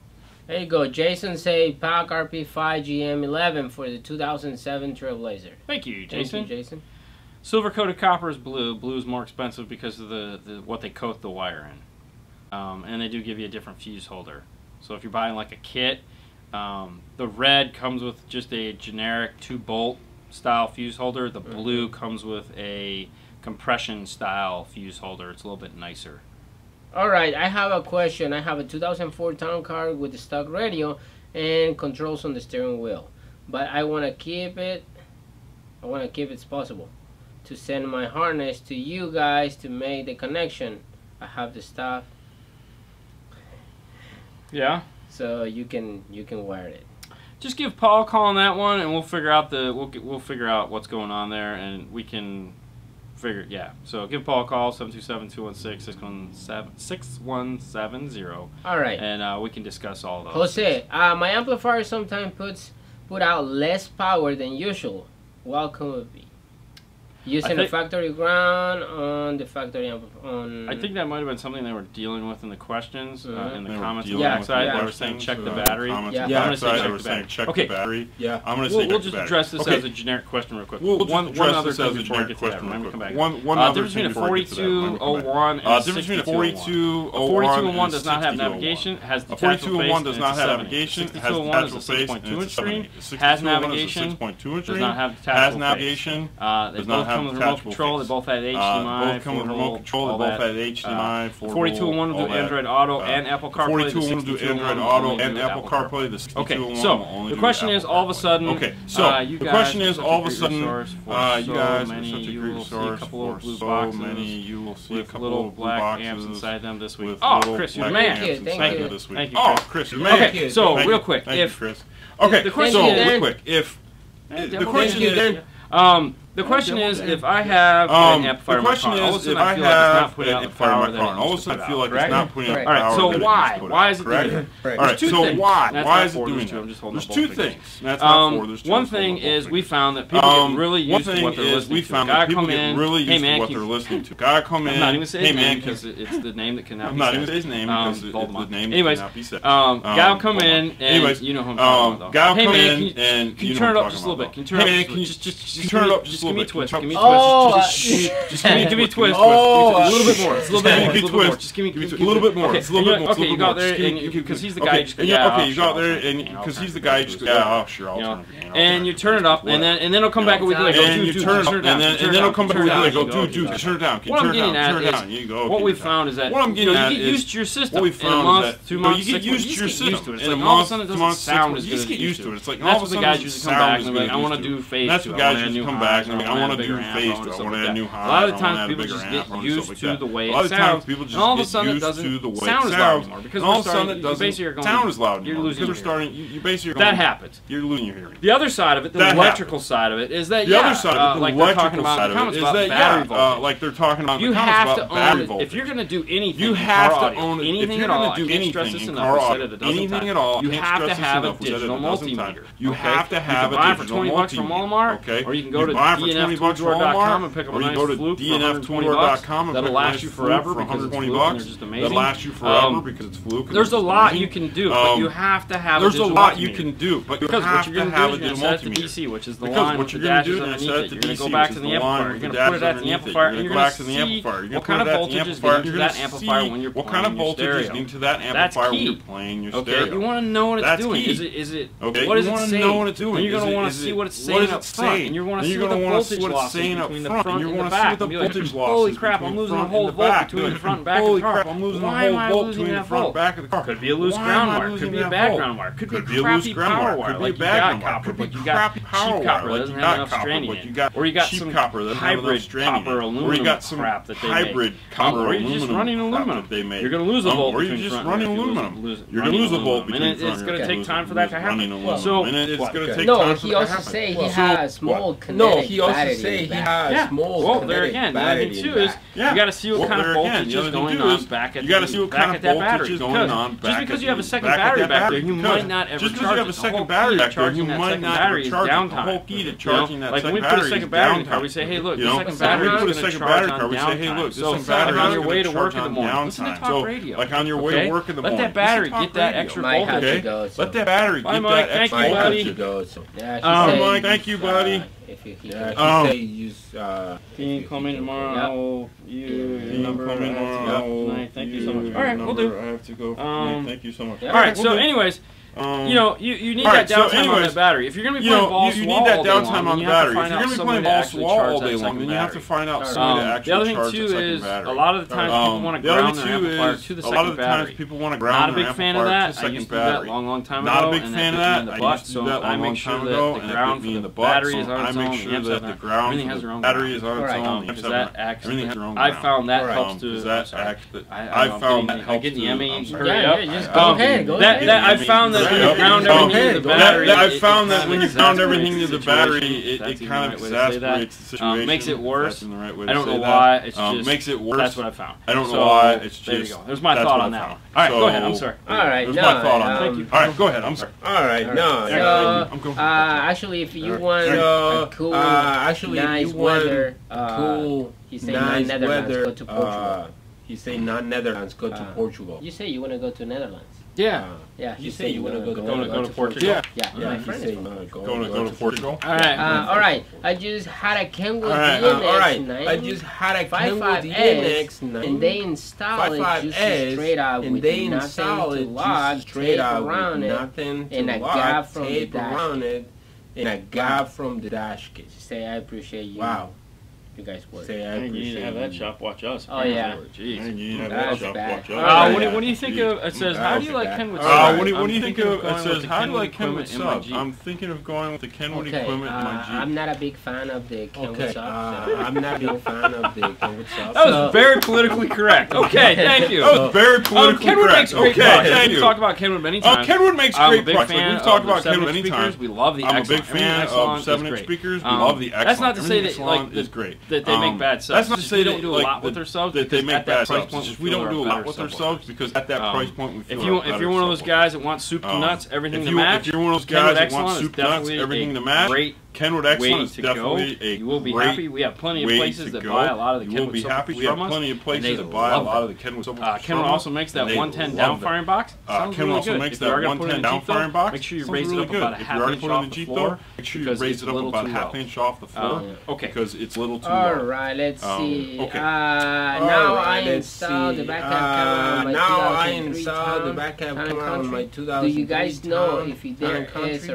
There you go. Jason say PAC RP5 GM11 for the 2007 Trailblazer. Thank you, Jason. Thank you, Jason. Silver-coated copper is blue. Blue is more expensive because of the what they coat the wire in. And they do give you a different fuse holder. So if you're buying like a kit, the red comes with just a generic 2-bolt style fuse holder. The blue comes with a compression style fuse holder. It's a little bit nicer. Alright, I have a question. I have a 2004 Town Car with the stock radio and controls on the steering wheel. But I want to keep it as possible. To send my harness to you guys to make the connection. I have the stuff. Yeah. So you can wire it. Just give Paul a call on that one, and we'll figure out we'll figure out what's going on there, and we can figure. Yeah. So give Paul a call 727-216-6170. All right. And we can discuss all those. Jose, my amplifier sometimes put out less power than usual. What could it be? Using a factory ground on the factory amplifier. I think that might have been something they were dealing with in the questions, in the comments on the backside. They were saying check the battery. I'm going to say check the battery. Yeah. I'm going to say we'll just address this as a generic question real quick. One other thing before we get to that. Remember, come back. One other thing before we get to that. Difference between a 4201 and a 6201. A 4201 does not have navigation. Has detachable face. 4201 does not have navigation. Has detachable face. 6.2-inch screen. Has navigation. Does not have detachable. Has navigation. Does not have remote control. They both had HDMI. Both come with remote control. They both had HDMI. 4201 will do Android Auto and Apple CarPlay. 4201 will do Android Auto and Apple CarPlay. The 6201 will only do the question is, all of a sudden, the question is, all of a sudden, you guys are such a great resource for so many. You will see a couple of blue boxes amps inside them this week. Oh, Chris, you're the man. Thank you. Thank you. Oh, Chris, you're the man. Okay, so real quick, Thank you, Chris. Okay, so real quick, if the question is. The question is, if I have an amplifier in my car, all of a sudden I feel like it's not putting out the power that it all of a sudden I feel like it's not putting out the power. All right, so why? Why is it doing it? All right, so why? Why is it doing that? There's two things. That's not four. There's two. One thing is we found that people get really used to what they're listening to. Gotta come in. Hey man, what they're listening to. Gotta come in. I'm not even saying his name because it's the name that cannot be said. I'm not even saying his name because it's the name that cannot be said. Gotta come in and you know who I'm talking about. Gotta come in and can you turn it up just a little bit? Can you turn it up? Just turn it up just a little bit. Give me a twist. Just give me a twist. A little bit more. It's a little bit more. Just give me a little bit more. It's a little bit more. Okay, you got there because he's the guy. Okay, you got there and because he's the guy. Yeah, sure, I'll turn it. And you turn it up, and then it'll come back a week later. And you turn it up, and then it'll come back a week later. Go, dude, turn it down. What I'm getting at is what we found is that you get used to your system. What we found is that 2 months, you get used to your system. It's like all of a sudden it doesn't sound as good as it used to. It's like that's what the guys usually come back and be like, I want to do phase 2. That's what guys usually come back and I want to do phase 2. I want to add a new high. A lot of the times people just get used to the way it sounds, and all of a sudden it doesn't sound as loud anymore because all of a sudden it doesn't sound as loud. You're losing your hearing. You basically that happens. You're losing your hearing. The other side of it, the electrical side of it, is that the other side of it, like they're talking about battery voltage. Like they're talking about you have to own it. If you're going to do anything, you have to own it. Anything at all. I can't stress this enough. I've said it a dozen times. You have to have a digital multimeter. You have to have a digital multimeter. You can buy it for $20 from Walmart, or you can go to dnftooldrawer.com and pick up a nice Fluke for $120. That'll last you forever because it's Fluke and they're just amazing. That'll last you forever because it's Fluke. There's a lot you can do, but you have to have a digital multimeter. There's a lot you can do, but you have to have a digital multimeter. DC, which is the line with the dashes underneath it. You're going to go back to the amplifier. You're going to put it at the amplifier, and you're going to see what kind of voltage is getting to that amplifier when you're playing your stereo. That's key. Okay, you want to know what it's doing. Is it? What is it saying? And you're going to want to see what it's saying up front, and you want to see what the voltage loss is between the front and the back. And be like, holy crap, I'm losing a whole volt between the front and back of the car. Why am I losing that volt? Could be a loose ground wire. Could be a bad ground wire. Could be a crappy power wire. Like you got copper, but you got cheap copper that doesn't have enough stranding in it. Or you got some hybrid copper aluminum crap that they make. Or you're just running aluminum. You're going to lose a volt between front and back. You're going to lose a volt between front and back. And it's going to take time for that to happen. So, no, he also say he has small kinetic battery. Well, there again, the other thing too is you got to see what kind of voltage is going on back at that battery. Just because you have a second battery back there, you might not ever charge it. The whole key to charging that second battery is downtime. Like when we put a second battery in the car, we say, hey, look, the second battery is going to charge on downtime. So on your way to work in the morning, listen to talk radio. Like on your way to work in the morning, let that battery get that extra voltage. Let that battery get that extra voltage. Mike, thank you, buddy. Can you call me tomorrow? Your number tonight. Thank you so much. All right, we'll do. I have to go. Thank you so much. All right. So, anyways. You know, you need that downtime on that battery. If you're going to be playing balls to wall all day long, then you have to find out some way to actually charge that second battery. You have to find out some way to actually charge that second battery. The other thing, too, is a lot of the times people want to ground their amplifier to the second battery. Not a big fan of that. I used to do that a long time ago. Not a big fan of that. I used to do that I make sure that the ground for the battery is on its own. Everything has their own battery is on its own. Because that actually, I found that helps to. I found that helps to. I get the Emmy. Hurry up. Just go ahead. I found that when you ground everything to the battery, I found that when you ground everything to the battery, it kind of exasperates the situation. Makes it worse. I don't know why. It's just makes it worse. That's what I found. I don't know why. It's just there you go. There's my thought on that one. All right, go ahead. I'm sorry. All right, there's my thought on that. Thank you. All right, go ahead. I'm sorry. All right, no. Actually, if you want a cool, nice weather, you say Netherlands, go to Portugal. You say non-Netherlands, go to Portugal. You say you want to go to Netherlands. Yeah. You say you want to go to Portugal. Yeah. My friend is going to Portugal. All right. All right. I just had a Kenwood DNX 9. I just had a Kenwood DNX 9. And they install it just straight out with nothing to lock, tape around it, and a gap from the dash kit. And a gap from the dash kit. Say I appreciate you. Wow. you guys work. You need to have that shop watch us. Oh yeah. Jeez. You need to have that shop watch us. What do you think of? It says, how do you like Kenwood subs? What do you think of? It says, how do you like Kenwood subs? I'm thinking of going with the Kenwood equipment in my Jeep. I'm not a big fan of the Kenwood subs. I'm not a big fan of the Kenwood subs. That was very politically correct. Okay, thank you. That was very politically Kenwood correct. Makes great products. We've talked about Kenwood many times. Kenwood makes great products. We've talked about Kenwood many times. We love the I'm a big fan of 7-inch speakers. We love the Exxon. That's not to say that like is great. That they make bad subs. That's not to say they don't do a lot with their subs. That they make bad subs. We don't do a lot with their subs because at that price point we feel if you're one of those guys that wants soup to nuts, everything to match, if you're one of those guys that wants soup to nuts, everything to match, Kenwood Exxon is definitely a you will be happy. We have plenty of places that buy a lot of the Kenwood subs from us. We have plenty of places that buy a lot of the Kenwood subs from us. Kenwood also makes that 110 down firing box. Kenwood also makes that 110 down firing box. Make sure you raise it up about a half inch off the floor. Make sure you raise it up about a half inch off the floor. Okay. Because it's a little too low. Alright, let's see. Now I installed the backup camera on my 2003. Do you guys know if there is a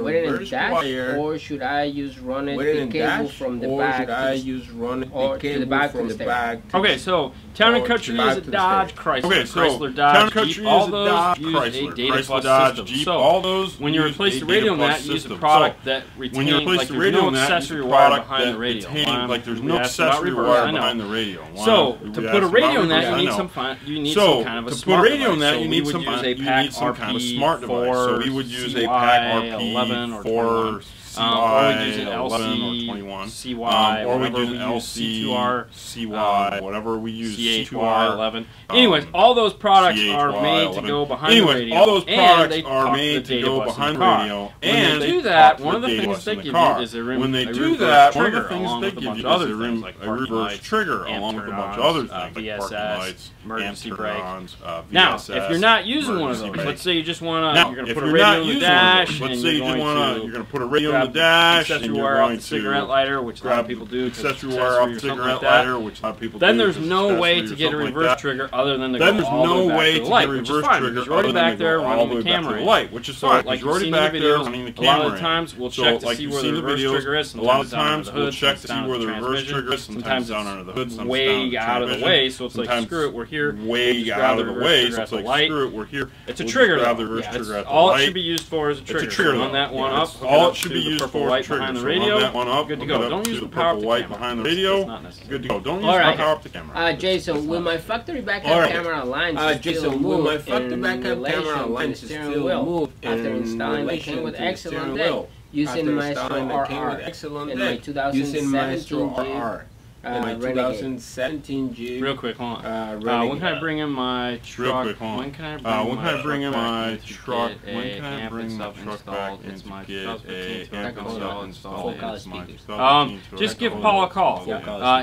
reverse wire? Or should I use run it the cable from the back? To the back from the back? Okay, so Town and Country is a Dodge, Chrysler, Dodge, Jeep. All those use a data bus system. So when you replace the radio in that, you use a product that retains, like there's no accessory wire behind the radio. Like there's no accessory wire behind the radio. So to put a radio in that, you need some kind of a smart device. So we would use a Pack RP So we would use a Pack RP 11 or 4 or we use an 11 or 21, CY, or we use an LC, C2R, CY, whatever we use, C2R 11. Anyways, all those products are made to go behind the radio. All those products are made to go behind the radio. And they do that, one of the things they give you is a reverse trigger along with a bunch of other things, like parking lights, emergency brakes. Now, if you're not using one of those, let's say you just want to, you're going to put a radio in the dash, and you're going to put a radio in the dash, and you're going to cigarette lighter, which a lot of people do, accessory wire off the cigarette lighter, which a lot of people do. Then there's no way to get a reverse trigger other than to go all the way back to the light, which is fine, because you're already back there running the camera, which is fine. Like you've seen in the videos, a lot of the times we'll check to see where the reverse trigger is. A lot of times we'll check to see where the reverse trigger is. Sometimes down under the hood, sometimes way out of the way, so it's like, screw it, we're here. Way out of the way, so it's like, screw it, we're here. It's a trigger, though. All it should be used for is a trigger. Run that one up. All it should be used for is behind the radio. That one up. Good to go. Don't use the power up the camera. Behind the radio. Good to go. Don't use the power up the camera. Jason, will my factory backup camera lines still move in relation to the steering wheel after installing the Kenwood Excellent deck using Maestro RR in my 2017 Jeep? Real quick, hold on. When can I bring in my truck? When can I bring in my truck? When can I bring my truck back and get a amp installed? Just give Paul a call.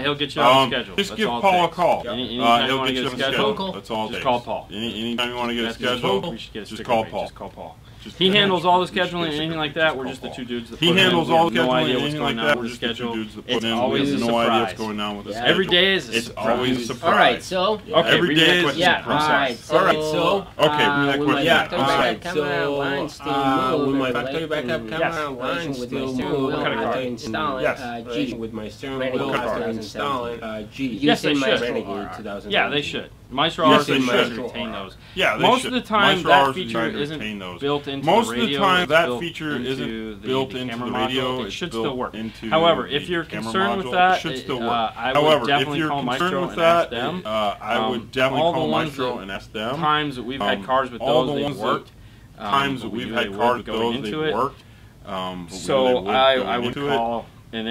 He'll get you on the schedule. Just give Paul a call. Anytime you want to get a schedule, that's all. Just call Paul. Anytime you want to get a schedule, just call Paul. He handles all the scheduling and anything like that. We're just the two dudes that put in. He handles all the no scheduling idea and what's anything going like that. on with the schedule. It's always a surprise. No idea what's going on with the schedule. Every day is a surprise. It's always a surprise. All right, so every day is a surprise. All right, so okay, will my factory backup camera line still move? Will my factory backup camera line still move after installing G with my steering wheel after installing G? Yes, they should. Yeah, they should. Maestro RR should retain those. Yeah, most of the time that feature isn't built into the radio. Most of the time that feature isn't built into the radio. It should still work. However, if you're concerned with that, I would definitely call Maestro and ask them. I would definitely call Maestro and ask them. Times that we've had cars with those, they've worked. Times that we've had cars with those, they've worked. So I would call. And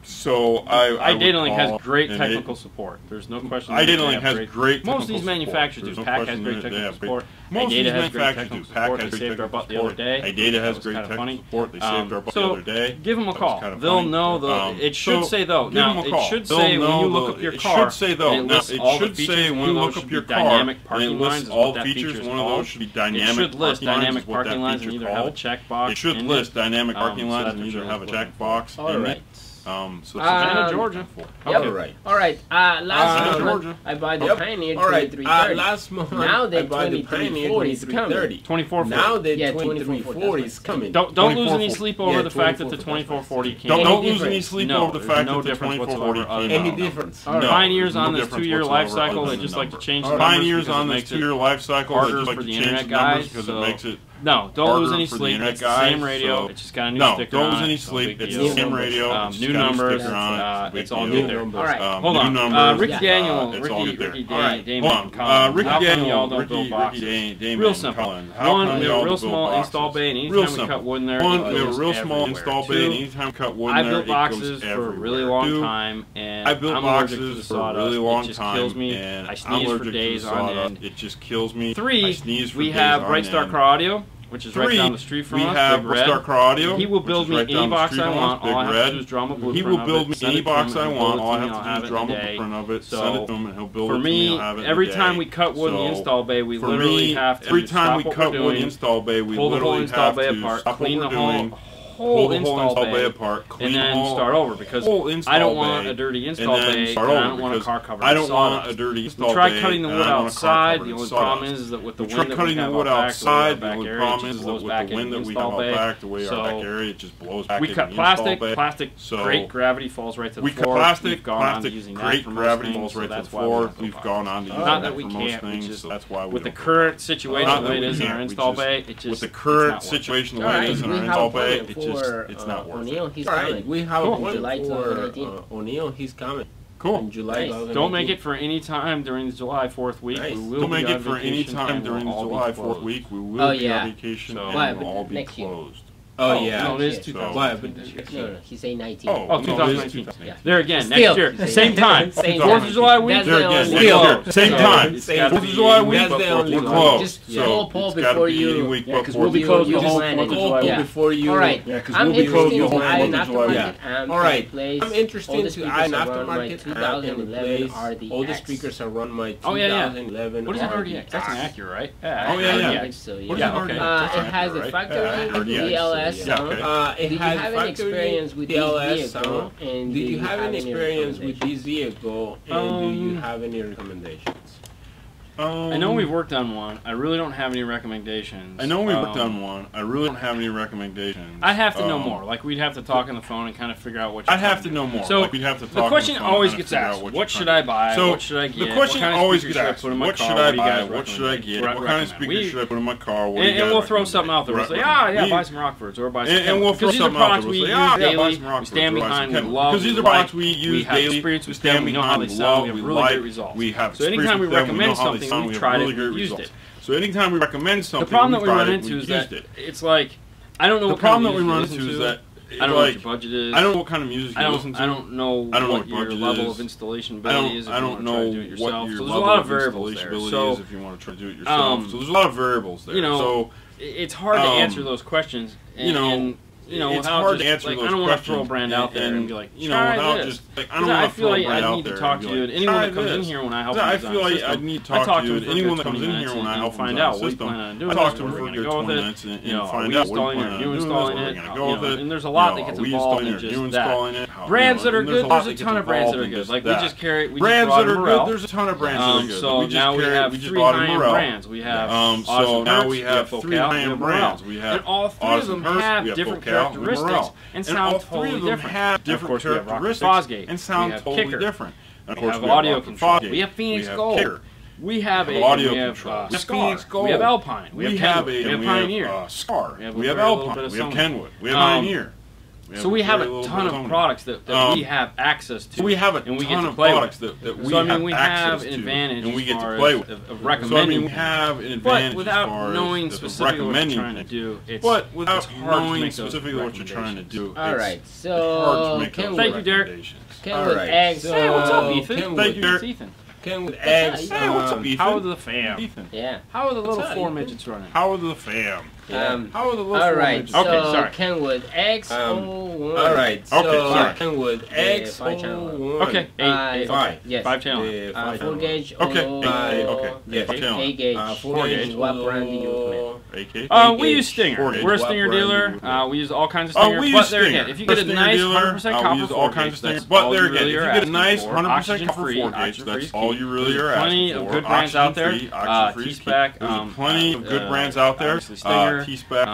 iDataLink has great technical support. There's no question. iDataLink has great. Most of these manufacturers do. Pack has great technical support. iData has great technical support. They saved our butt the other day. iData has great technical support. They saved our butt the other day. Give them a call. They'll know the. It should say though. Now it should say when you look up your car. It should say though. Now it should say when you look up your car. Dynamic parking lines. All features. One of those should be dynamic. It should list dynamic parking lines and either have a checkbox. It should list dynamic parking lines and either have a checkbox. All right. So Savannah, Georgia. Yep. Okay. All right. Last month I bought the Pioneer 2330. Last month now the I bought the Pioneer 2330. 2440. Now the 2340 is coming. Don't lose any sleep over the fact that the 2440 came. Don't lose any sleep over the fact that the 2440 came. Any difference? Pioneers on this 2-year life cycle, they just like to change the Pioneers on this 2-year life cycle, they just like to change the numbers because it makes it. No, don't lose any sleep. It's the same radio. It's just got a new sticker on it. No, don't lose any sleep. It's the same radio. New numbers. It's all good there. All right. Hold on. Ricky Daniel. Ricky Daniel. Ricky Daniel. Don't build boxes. Real simple. One, we have a real small install bay, and anytime we cut wood in there, we have a real small install bay, and anytime we cut wood in there, I built boxes for a really long time, and I'm allergic to the sawdust. It just kills me. I sneeze for days on end. It just kills me. 3, we have Bright Star Car Audio, which is right down the street from us. We have Bright Star Car Audio. He will build me any box I want. All I have to do is draw him a blueprint. He will build me any box I want. All I have to do is draw him a blueprint of it, send it to him, and he'll build it to me. For me, every time we cut wood in the install bay, we literally have to stop what we're doing, pull the whole install bay apart, clean the whole install bay apart, and then start over, because I don't want a dirty install bay, and I don't want a car covered in sawdust. We tried cutting the wood outside. The only problem is that with the wind that we have out back, the only problem is that with the wind that we have out back, the way our back area, it just blows back. We cut plastic. Plastic, great gravity falls right to the floor. Plastic, great gravity falls right to the floor. We've gone on to using that for most things, so that's why we. With the current situation the way it is in our install bay, it just with the current situation the way it is in our install bay, it's not worth O'Neill, it. he's coming. We have in July 2018. O'Neill, he's coming. Cool. In July 2018. Don't make it for any time during the July 4th week. Nice. We will Don't make be it for any time during the July 4th week. We will be on vacation and we'll all be closed. Oh, yeah. No, it is 2000. No, he's saying 19. Oh, 2019. Yeah. There again, next year. Same time. 4th of July week. There again, same time. 4th of July week, we're closed. Just poll before you. Because we'll be closed the whole 4th of July week. Before you. All right. I'm interested to add an aftermarket. All right. I'm interested to add an aftermarket. 2011 RDX. All the speakers are run my 2011 What is an RDX? That's an Acura, right? Oh, yeah. So, yeah. Okay. It has a factory DLS. Did you have any experience with this vehicle? And did you have any experience with this vehicle? And do you have any recommendations? I know we've worked on one. I really don't have any recommendations. I know we worked on one. I really don't have any recommendations. I'd have to know more. Like, we'd have to talk on the phone and kind of figure out what you're I'd have to know more. So, like, we'd have to talk the question on the phone always and gets figure out asked, what what should I buy? So, what should I get? The question what kind of always gets asked, put in my what car? should I do you buy? guys What should I get? recommend? What kind of speakers should I put in my car? What do you And we'll guys throw something out there. We'll say, buy some Rockfords or buy some and we'll throw something out there. We'll say, buy some Rockfords. We stand behind, we love, because these are products we use daily. Experience, we stand behind, we love, we have really great results. So anytime we recommend something, we tried it, we used it. So anytime we recommend something, the problem that we run into is that it's like, I don't know what kind of music you listen to. I don't know what your budget is. I don't know what kind of music you listen to. I don't know what your level of installation ability is. I don't know what your level of installation ability is if you want to try to do it yourself. So there's a lot of variables there. So it's hard to answer those questions. It's hard to answer those questions. I don't want to throw a brand out there and be like, without just, I don't want to throw a brand out there. I feel like I need to talk to you. Anyone that comes in here when I help I feel like I need to talk to you. Anyone that comes in here when I help find out what you plan on doing. Talk to them for a good 20 minutes and find out what you plan on doing. Installing it. And there's a lot that gets involved in just that. Brands that are good, there's a ton of brands that are good. Like we just brands that are good. There's a ton of brands that are good. So now we have 3 high-end brands. We have so now we have 3 high-end brands. We have and all 3 of them have different characteristics. And sound totally different. Have different characteristics and sound totally different. And of course, we have audio control. We have Phoenix Gold. We have audio control. Phoenix Gold. We have Alpine. We have Pioneer. Scar. We have Alpine. We have Kenwood. We have Pioneer. So we have a ton of products that we have access to. We have a ton of products that we have access to. So I mean, we have an advantage and we get to play with. Of recommending. So I mean, we have an advantage but without knowing specifically what you're trying to do, it's knowing specifically what you're trying to do. All right, so thank you, Derek. Kenwood eggs. Hey, what's up, Ethan? Thank you, Derek. Ethan. Kenwood eggs. Hey, what's up, Ethan? How are the fam? Yeah. How are the little 4 midgets running? How are the fam? How are the wolf all right, so okay, sorry. Kenwood X01. All right, so okay, Kenwood X01. Okay, 5. Yes. 5 channel. 4 gauge. Okay, okay. yes. 8 gauge. 4 gauge. What brand do you recommend? We use Stinger. We're a Stinger dealer. We use all kinds of Stinger. We use but there Stinger. again, if you get a nice 100% copper, we use all kinds of Stinger. But there again, if you get a nice 100% copper 4 gauge, that's all you really are asking for. Plenty of good brands out there. T-Spec. There's plenty of good brands out there. T-Spec.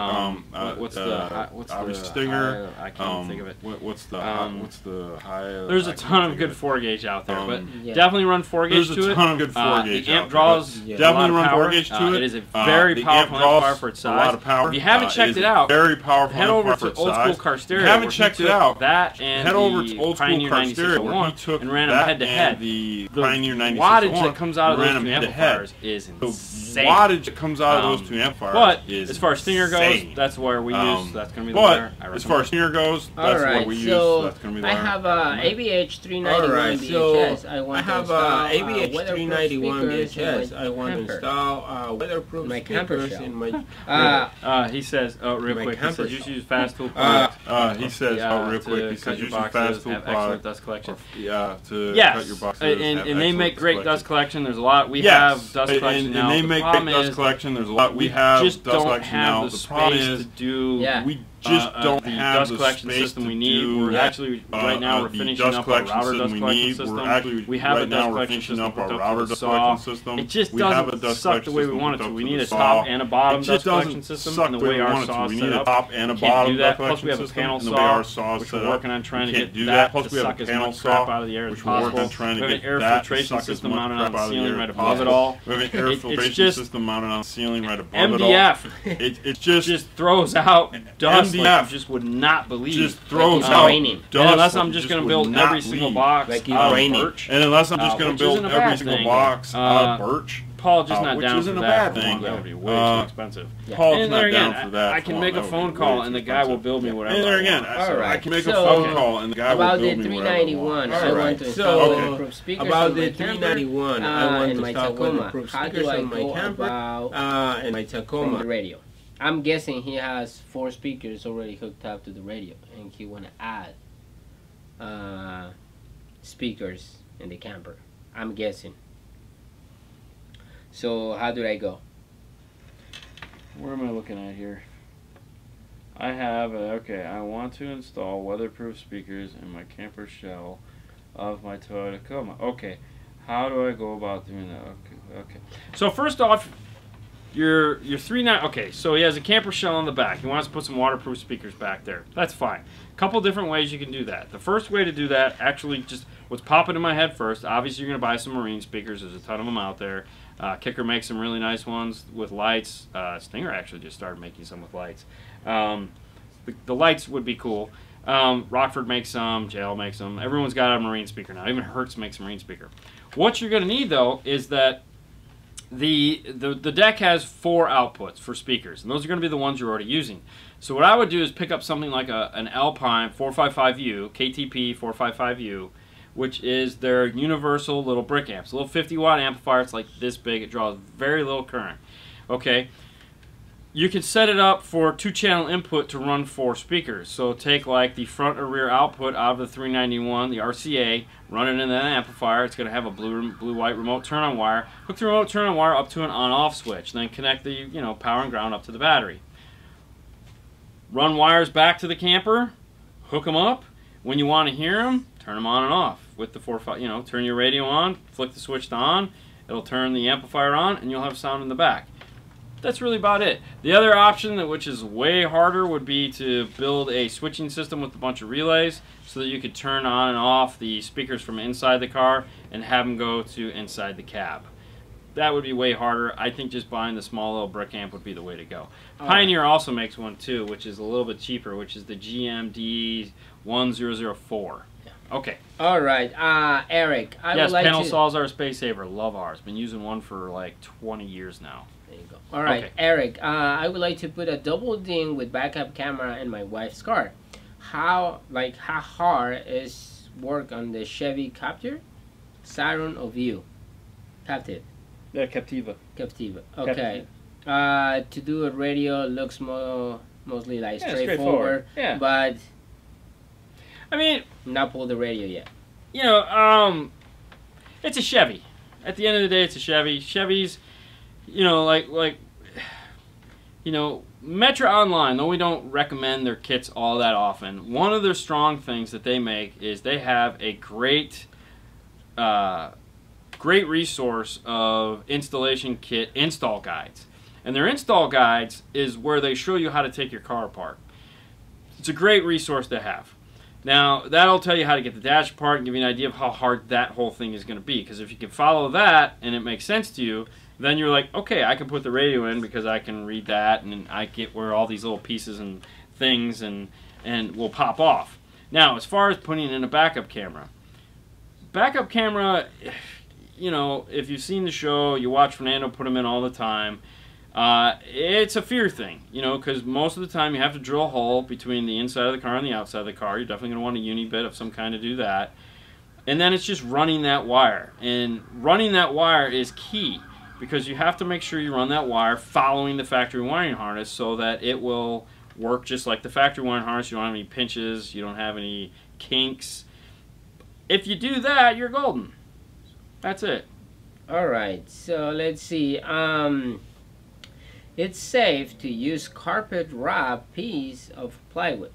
What's the Stinger? I can't think of it. What's the high? There's a ton of good 4 gauge out there, but definitely run 4 gauge to it. There's a ton of good 4 gauge. The amp draws definitely run 4 gauge to it. It is a very powerful amplifier for its size. A lot of power. If you haven't checked it out, very powerful. head over to Old School Car Stereo. If you haven't checked it out, that and head over to Old School Pioneer Car Stereo where he took and ran them head to head. The Pioneer 9601 wattage that comes out of those two amplifiers is insane. The wattage that comes out of those two amplifiers but as far as Stinger goes, that's where we use. That's going to be the winner. As far as Stinger goes, that's what we use. That's going to be the winner. I have ABH 391 VHS. I want to install ABH 391 VHS. I want to install weatherproof speakers in my. He says, real quick, he says you should use Fast Tool. He says, real quick, he says you should Fast Tool. Have excellent dust collection. To cut your boxes. And they make great dust collection. There's a lot. We have dust collection now. And they make great dust collection. There's a lot. We have just dust don't collection have now. the The problem space is to do. We just don't the have dust the collection space system to we need. do We're actually right now we're finishing up our router dust collection system. We have a dust collection system hooked up to the saw. It just doesn't suck the way we want it to. We need a top and a bottom dust collection system, and the way our saw is set up, can't do that. Plus we have a panel saw, which we're working on trying to get that to suck as much crap out of the air as possible. We have an air filtration system mounted on the ceiling right above it all. We have an air filtration system mounted on the ceiling right above it all. MDF. It just throws out dust like you just would not believe. Just throws out raining. dust. Unless I'm just going to build every single box out of birch. And unless I'm just going to build every single box out of birch. Paul just not down for that. That would be way too expensive. Paul's not down for that. I can make a phone call and the guy will build me whatever. And there again, I can make a phone call and the guy will build me whatever. About the 391, I want to install weatherproof speakers. About the 391, I want to install weatherproof speakers on my camper and my Tacoma. The radio. I'm guessing he has 4 speakers already hooked up to the radio, and he want to add speakers in the camper. I'm guessing. So how do I go? Where am I looking at here? I have I want to install weatherproof speakers in my camper shell of my Toyota Tacoma. Okay, how do I go about doing that? Okay. So first off, your 3.9. Okay, so he has a camper shell on the back. He wants to put some waterproof speakers back there. That's fine. A couple different ways you can do that. The first way to do that, actually, just what's popping in my head first. Obviously, you're gonna buy some marine speakers. There's a ton of them out there. Kicker makes some really nice ones with lights. Stinger actually just started making some with lights. The lights would be cool. Rockford makes some. JL makes them. Everyone's got a marine speaker now. Even Hertz makes a marine speaker. What you're gonna need though is that the deck has 4 outputs for speakers, and those are going to be the ones you're already using. So what I would do is pick up something like an Alpine 455U, KTP 455U, which is their universal little brick amps. A little 50-watt amplifier. It's like this big. It draws very little current. Okay. You can set it up for 2-channel input to run 4 speakers. So take like the front or rear output out of the 391, the RCA, run it in that amplifier. It's going to have a blue-white remote turn-on wire. Hook the remote turn-on wire up to an on-off switch. Then connect the power and ground up to the battery. Run wires back to the camper. Hook them up. When you want to hear them, turn them on and off with the 4.5. Turn your radio on, flick the switch to on. It'll turn the amplifier on, and you'll have sound in the back. That's really about it. The other option, which is way harder, would be to build a switching system with a bunch of relays so that you could turn on and off the speakers from inside the car and have them go to inside the cab. That would be way harder. I think just buying the small little brick amp would be the way to go. Pioneer also makes one too, which is a little bit cheaper, which is the GMD 1004. Okay. All right, Eric. Yes, panel saws are a space saver. Love ours. Been using one for like 20 years now. There you go. All right, okay. Eric. I would like to put a double ding with backup camera in my wife's car. How hard is work on the Chevy Captur, Siren or View? Captive. Yeah, Captiva. Captiva. Okay. to do a radio looks mostly like straightforward. Yeah. But I mean, not pull the radio yet. You know, it's a Chevy. At the end of the day, it's a Chevy. Chevys, you know, you know, Metra Online, though we don't recommend their kits all that often, one of their strong things that they make is they have a great resource of installation kit install guides. And their install guides is where they show you how to take your car apart. It's a great resource to have. Now, that'll tell you how to get the dash apart and give you an idea of how hard that whole thing is going to be. Because if you can follow that and it makes sense to you, then you're like, okay, I can put the radio in because I can read that and I get where all these little pieces and things and will pop off. Now, as far as putting in a backup camera, you know, if you've seen the show, you watch Fernando put them in all the time, it's a fear thing, you know, because most of the time you have to drill a hole between the inside of the car and the outside of the car. You're definitely going to want a uni-bit of some kind to do that. And then it's just running that wire. And running that wire is key because you have to make sure you run that wire following the factory wiring harness so that it will work just like the factory wiring harness. You don't have any pinches, you don't have any kinks. If you do that, you're golden. That's it. Alright, so let's see. It's safe to use carpet wrap piece of plywood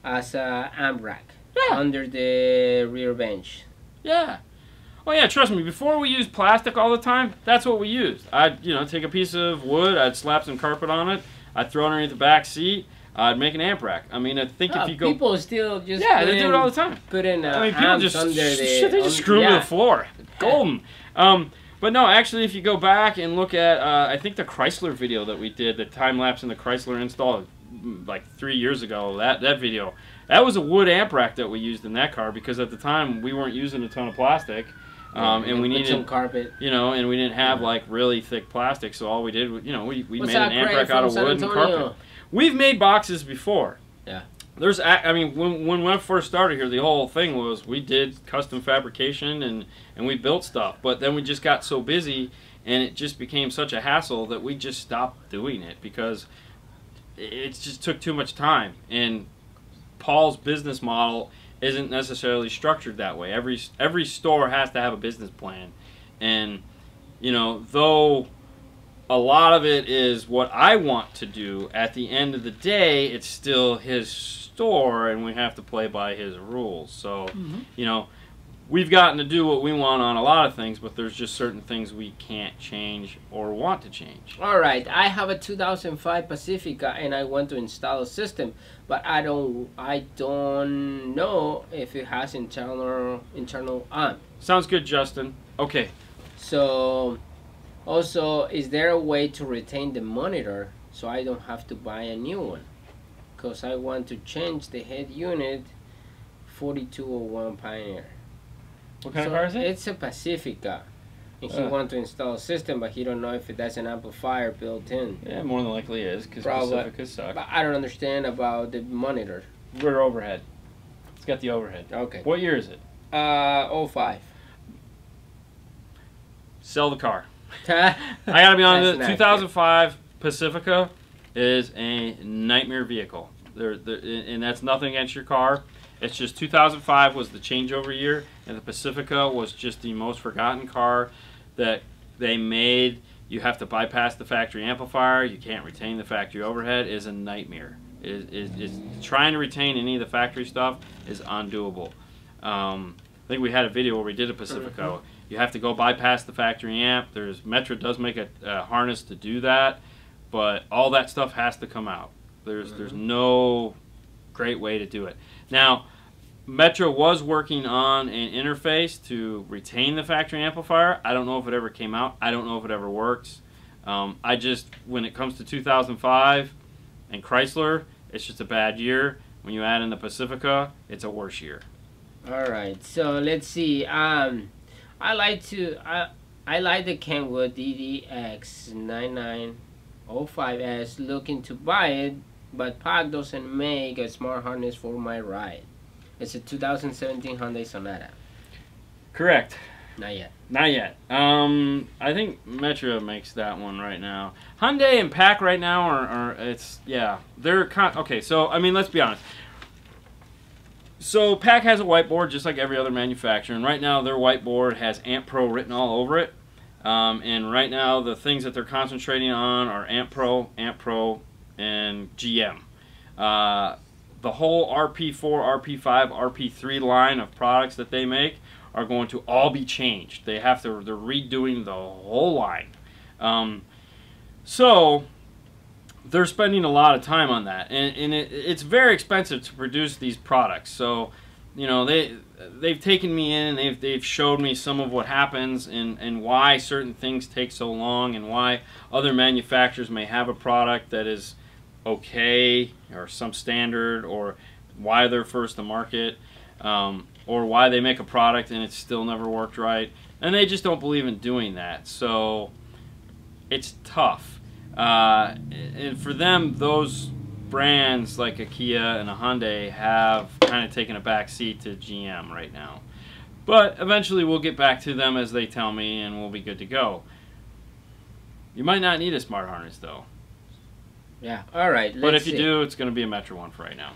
as a amp rack under the rear bench. Yeah. Oh yeah, trust me, before we used plastic all the time, that's what we used. I'd, you know, take a piece of wood, I'd slap some carpet on it, I'd throw it underneath the back seat, I'd make an amp rack. I mean, I think if you go... People still just they do it all the time. Put in I mean, people just, they just screw them to the floor. Golden. But no, actually, if you go back and look at, I think the Chrysler video that we did, the time-lapse in the Chrysler install, like 3 years ago, that video, that was a wood amp rack that we used in that car because at the time we weren't using a ton of plastic. And we needed some carpet, you know, and we didn't have like really thick plastic, so all we did was, you know, we made an amp rack out of wood and carpet. We've made boxes before. Yeah. There's, I mean, when I first started here, the whole thing was we did custom fabrication and we built stuff, but then we just got so busy and it just became such a hassle that we just stopped doing it because it just took too much time. And Paul's business model isn't necessarily structured that way. Every store has to have a business plan, and you know, though a lot of it is what I want to do, at the end of the day it's still his store and we have to play by his rules. So you know, we've gotten to do what we want on a lot of things, but there's just certain things we can't change or want to change. Alright, I have a 2005 Pacifica and I want to install a system, but I don't know if it has internal amp. Sounds good, Justin. Okay. So also, is there a way to retain the monitor so I don't have to buy a new one? Because I want to change the head unit 4201 Pioneer. What kind of car is it? It's a Pacifica. And he wants to install a system, but he don't know if it has an amplifier built in. Yeah, more than likely is, because Pacificas suck. But I don't understand about the monitor. Rear overhead. It's got the overhead. Okay. What year is it? 05. Sell the car. I gotta be honest, 2005 Pacifica is a nightmare vehicle. And that's nothing against your car. It's just 2005 was the changeover year, and the Pacifica was just the most forgotten car that they made. You have to bypass the factory amplifier. You can't retain the factory overhead. Is a nightmare. Is trying to retain any of the factory stuff is undoable. I think we had a video where we did a Pacifica. You have to go bypass the factory amp. Metra does make a harness to do that, but all that stuff has to come out. There's no great way to do it. Now, Metra was working on an interface to retain the factory amplifier. I don't know if it ever came out. I don't know if it ever works. When it comes to 2005 and Chrysler, it's just a bad year. When you add in the Pacifica, it's a worse year. All right, so let's see. I like the Kenwood DDX 9905S. Looking to buy it, but PAC doesn't make a smart harness for my ride. It's a 2017 Hyundai Sonata. Correct. Not yet. Not yet. I think Metro makes that one right now. Hyundai and Pack right now are they're okay. So I mean, let's be honest. So Pack has a whiteboard just like every other manufacturer, and right now their whiteboard has Amp Pro written all over it. And right now the things that they're concentrating on are Amp Pro, and GM. The whole RP4, RP5, RP3 line of products that they make are going to all be changed. They're redoing the whole line. So they're spending a lot of time on that, and it's very expensive to produce these products. So, you know, they've taken me in and they've showed me some of what happens and why certain things take so long and why other manufacturers may have a product that is okay or some standard, or why they're first to market, or why they make a product and it's still never worked right, and they just don't believe in doing that. So it's tough, and for them, those brands like a Kia and a Hyundai have kind of taken a back seat to GM right now, but eventually we'll get back to them as they tell me and we'll be good to go. You might not need a smart harness though. Yeah, alright. But if you do, it's going to be a Metro one for right now.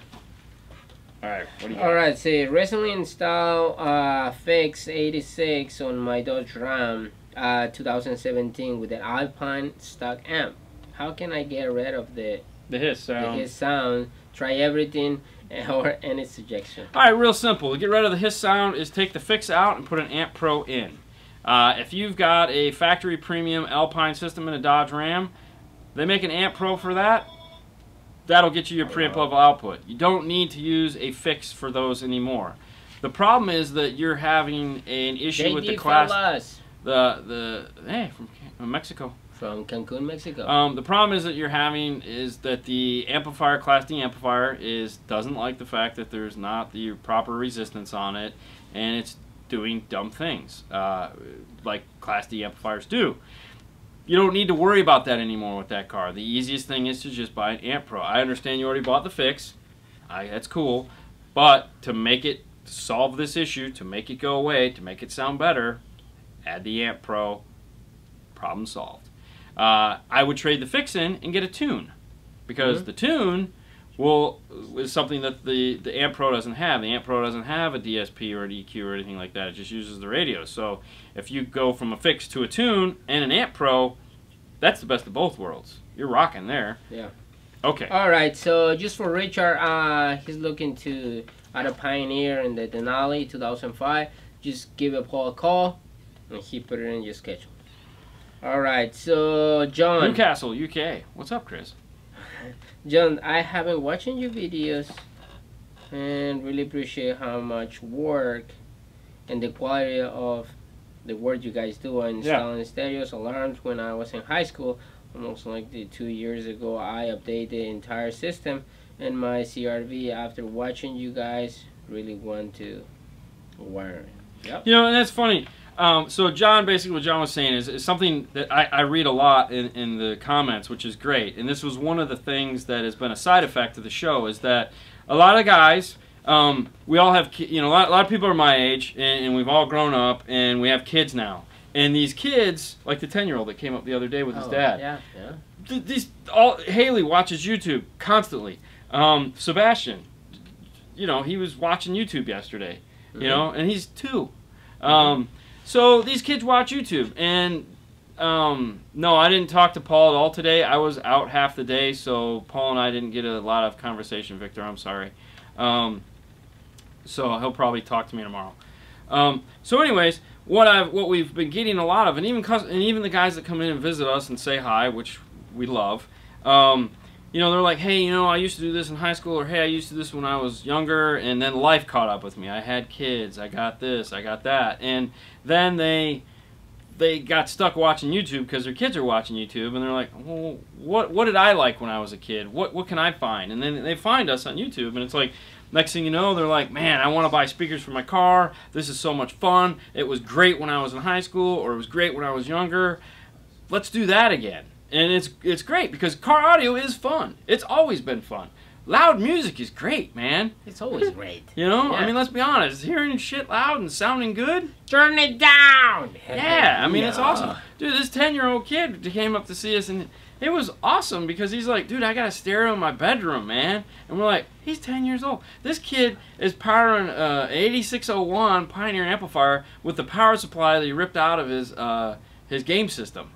Alright, what do you got? Alright, so recently installed Fix 86 on my Dodge Ram 2017 with an Alpine stock amp. How can I get rid of the hiss sound? The hiss sound. Try everything or any suggestion. Alright, real simple. To get rid of the hiss sound is take the Fix out and put an Amp Pro in. If you've got a factory premium Alpine system in a Dodge Ram, they make an Amp Pro for that. That'll get you your preamp level output. You don't need to use a Fix for those anymore. The problem is that you're having an issue with the class. Hey, from Mexico. From Cancun, Mexico. The problem is that you're having is that the amplifier, Class D amplifier, doesn't like the fact that there's not the proper resistance on it, and it's doing dumb things like Class D amplifiers do. You don't need to worry about that anymore with that car. The easiest thing is to just buy an Amp Pro. I understand you already bought the Fix. That's cool. But to make it solve this issue, to make it go away, to make it sound better, add the Amp Pro. Problem solved. I would trade the Fix in and get a tune, because the tune is something that the Amp Pro doesn't have. The Amp Pro doesn't have a DSP or an EQ or anything like that. It just uses the radio. So if you go from a Fix to a tune and an Amp Pro, that's the best of both worlds. You're rocking there. Yeah. Okay. All right. So just for Richard, he's looking to add a Pioneer in the Denali 2005. Just give Paul a call, and he put it in your schedule. All right. So John. Newcastle, UK. What's up, Chris? John, I have been watching your videos and really appreciate how much work and the quality of the work you guys do on installing stereos, alarms. When I was in high school, almost like 2 years ago, I updated the entire system in my CRV. After watching you guys, really want to wire it. Yep. You know, and that's funny. So John, basically what John was saying is something that I read a lot in the comments, which is great. And this was one of the things that has been a side effect of the show, is that a lot of guys, we all have, you know, a lot of people are my age, and we've all grown up, and we have kids now. And these kids, like the 10-year-old that came up the other day with his dad. Yeah. Haley watches YouTube constantly. Sebastian, you know, he was watching YouTube yesterday, you know, and he's 2. So these kids watch YouTube, and no, I didn't talk to Paul at all today. I was out half the day, so Paul and I didn't get a lot of conversation, Victor. I'm sorry. So he'll probably talk to me tomorrow. So anyways, what we've been getting a lot of, and even the guys that come in and visit us and say hi, which we love, you know, they're like, hey, you know, I used to do this in high school, or hey, I used to do this when I was younger, and then life caught up with me. I had kids, I got this, I got that, and then they got stuck watching YouTube because their kids are watching YouTube, and they're like, well, what did I like when I was a kid? What can I find? And then they find us on YouTube, and it's like, next thing you know, they're like, man, I want to buy speakers for my car. This is so much fun. It was great when I was in high school, or it was great when I was younger. Let's do that again. And it's great because car audio is fun. It's always been fun. loud music is great, man. It's always great. You know, I mean, let's be honest. Hearing shit loud and sounding good. Turn it down. Yeah, I mean, it's awesome. Dude, this 10-year-old kid came up to see us, and it was awesome because he's like, dude, I got a stereo in my bedroom, man. And we're like, he's 10 years old. This kid is powering an 8601 Pioneer amplifier with the power supply that he ripped out of his game system.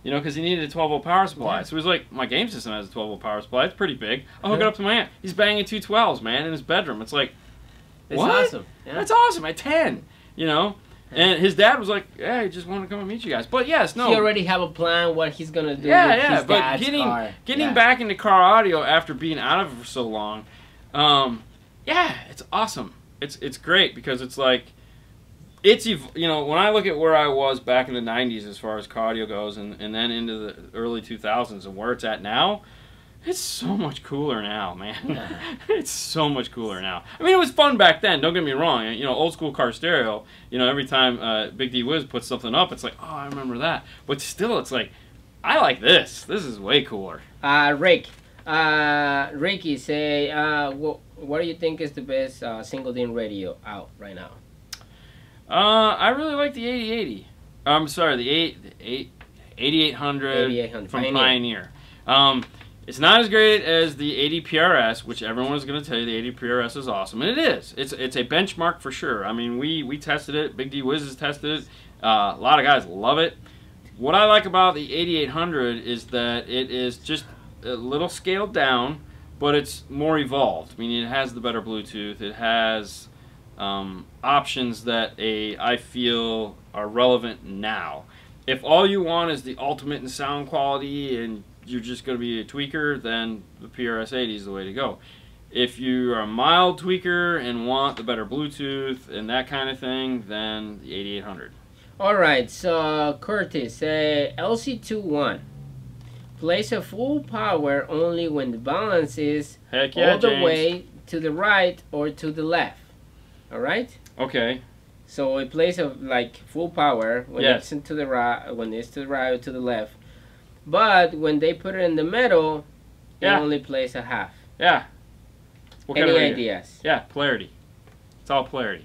You know, because he needed a 12-volt power supply. Yeah. So he's like, my game system has a 12-volt power supply. It's pretty big. I'll hook it up to my amp. He's banging 212s, man, in his bedroom. It's like, what? It's awesome. Yeah. That's awesome at 10, you know? And his dad was like, yeah, he just wanted to come and meet you guys. But yes, no. He already have a plan what he's going to do with his dad's car. Getting back into car audio after being out of it for so long, yeah, it's awesome. It's great because it's like, you know, when I look at where I was back in the 90s as far as car audio goes and then into the early 2000s and where it's at now, it's so much cooler now, man. It's so much cooler now. I mean, it was fun back then, don't get me wrong. You know, old school car stereo, you know, every time Big D Wiz puts something up, it's like, oh, I remember that. But still, it's like, I like this. This is way cooler. Ricky, say, what do you think is the best single DIN radio out right now? I really like the 8080. I'm sorry, the 8800 from Pioneer. It's not as great as the 80 PRS, which everyone is going to tell you the 80 PRS is awesome, and it is. It's a benchmark for sure. I mean, we tested it. Big D Wiz has tested it. A lot of guys love it. What I like about the 8800 is that it is just a little scaled down, but it's more evolved. I mean, it has the better Bluetooth. It has options that I feel are relevant now. If all you want is the ultimate in sound quality and you're just going to be a tweaker, then the PRS 80 is the way to go. If you are a mild tweaker and want the better Bluetooth and that kind of thing, then the 8800. Alright, so Curtis, LC21 plays a full power only when the balance is all the way to the right or to the left. Alright? Okay. So it plays like full power when it's to the right, when it's to the right or to the left. But when they put it in the middle, it only plays a half. Yeah. Any ideas? Yeah, polarity. It's all polarity.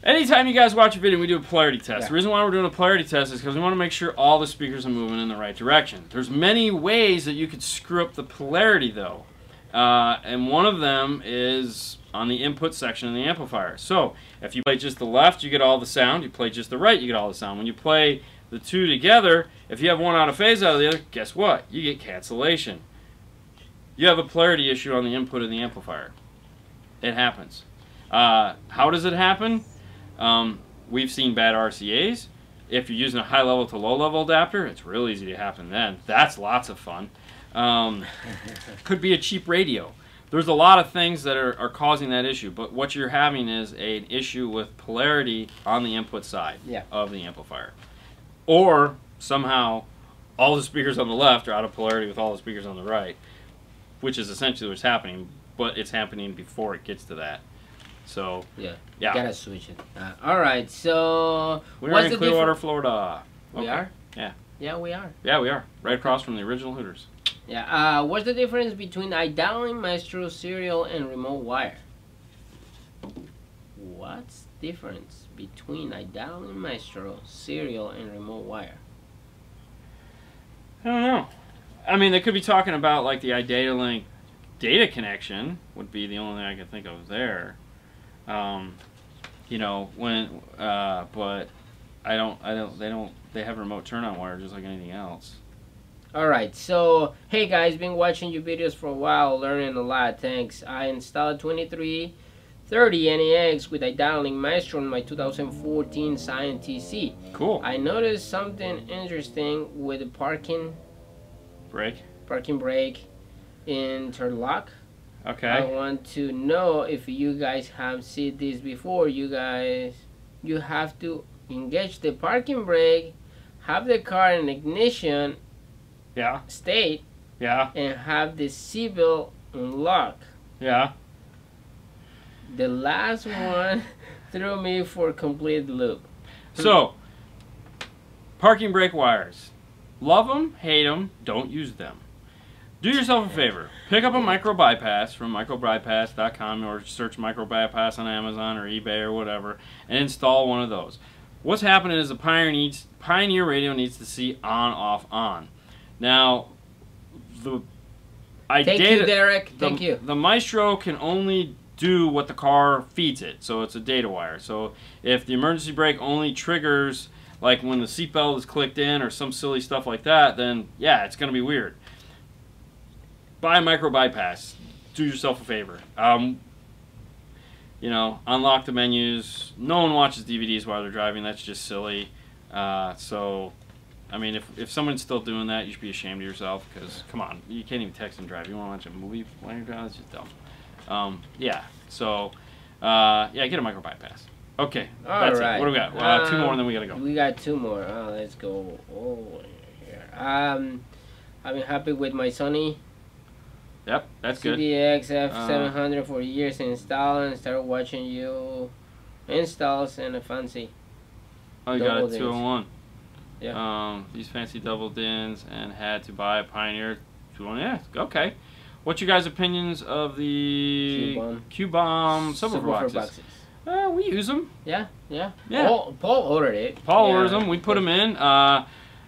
Anytime you guys watch a video, we do a polarity test. Yeah. The reason why we're doing a polarity test is because we want to make sure all the speakers are moving in the right direction. There's many ways that you could screw up the polarity, though. And one of them is on the input section of the amplifier. So, if you play just the left, you get all the sound. You play just the right, you get all the sound. When you play the two together, if you have one out of phase out of the other, guess what? You get cancellation. You have a polarity issue on the input of the amplifier. It happens. How does it happen? We've seen bad RCAs. If you're using a high level to low level adapter, it's real easy to happen then. That's lots of fun. Could be a cheap radio. There's a lot of things that are causing that issue, but what you're having is an issue with polarity on the input side of the amplifier. Or somehow all the speakers on the left are out of polarity with all the speakers on the right, which is essentially what's happening, but it's happening before it gets to that. So, you gotta switch it. Alright, so we're in Clearwater, Florida. We are? Yeah. Yeah, we are. Yeah, we are. Right across from the original Hooters. Yeah, what's the difference between iDialing Maestro serial and remote wire? What's the difference between iDialing Maestro serial and remote wire? I don't know. I mean, they could be talking about like the iDataLink data connection would be the only thing I could think of there. You know, but they have remote turn-on wire just like anything else. Alright, so, hey guys, been watching your videos for a while, learning a lot, thanks. I installed 2330 NEX with iDialing Maestro on my 2014 Scion TC. Cool. I noticed something interesting with the parking brake interlock. Okay. I want to know if you guys have seen this before. You have to engage the parking brake, have the car in ignition state, and have the seatbelt unlock. Yeah. The last one threw me for a complete loop. So, parking brake wires. Love them, hate them, don't use them. Do yourself a favor. Pick up a micro bypass from microbypass.com or search micro bypass on Amazon or eBay or whatever and install one of those. What's happening is the Pioneer radio needs to see on, off, on. Now, Thank you, Derek. Thank you. The Maestro can only do what the car feeds it, so it's a data wire. So if the emergency brake only triggers like when the seatbelt is clicked in or some silly stuff like that, then yeah, it's going to be weird. Buy a micro bypass. Do yourself a favor. You know, unlock the menus. No one watches DVDs while they're driving. That's just silly. So, I mean, if someone's still doing that, you should be ashamed of yourself because, come on, you can't even text and drive. You want to watch a movie while you're driving? That's just dumb. Yeah, so, yeah, get a micro bypass. Okay, that's it. What do we got? 2 more and then we got to go. We got 2 more. Let's go over here. I'm happy with my Sony. Yep, that's good. CDX F700 for years installed and started watching you installs and a fancy. Oh, you got a 201. Yeah. These fancy double DINs and had to buy a Pioneer 201. Yeah, okay. What's your guys' opinions of the Q-Bomb subwoofer boxes? We use them. Yeah. Paul ordered it. Paul orders them. We put them in.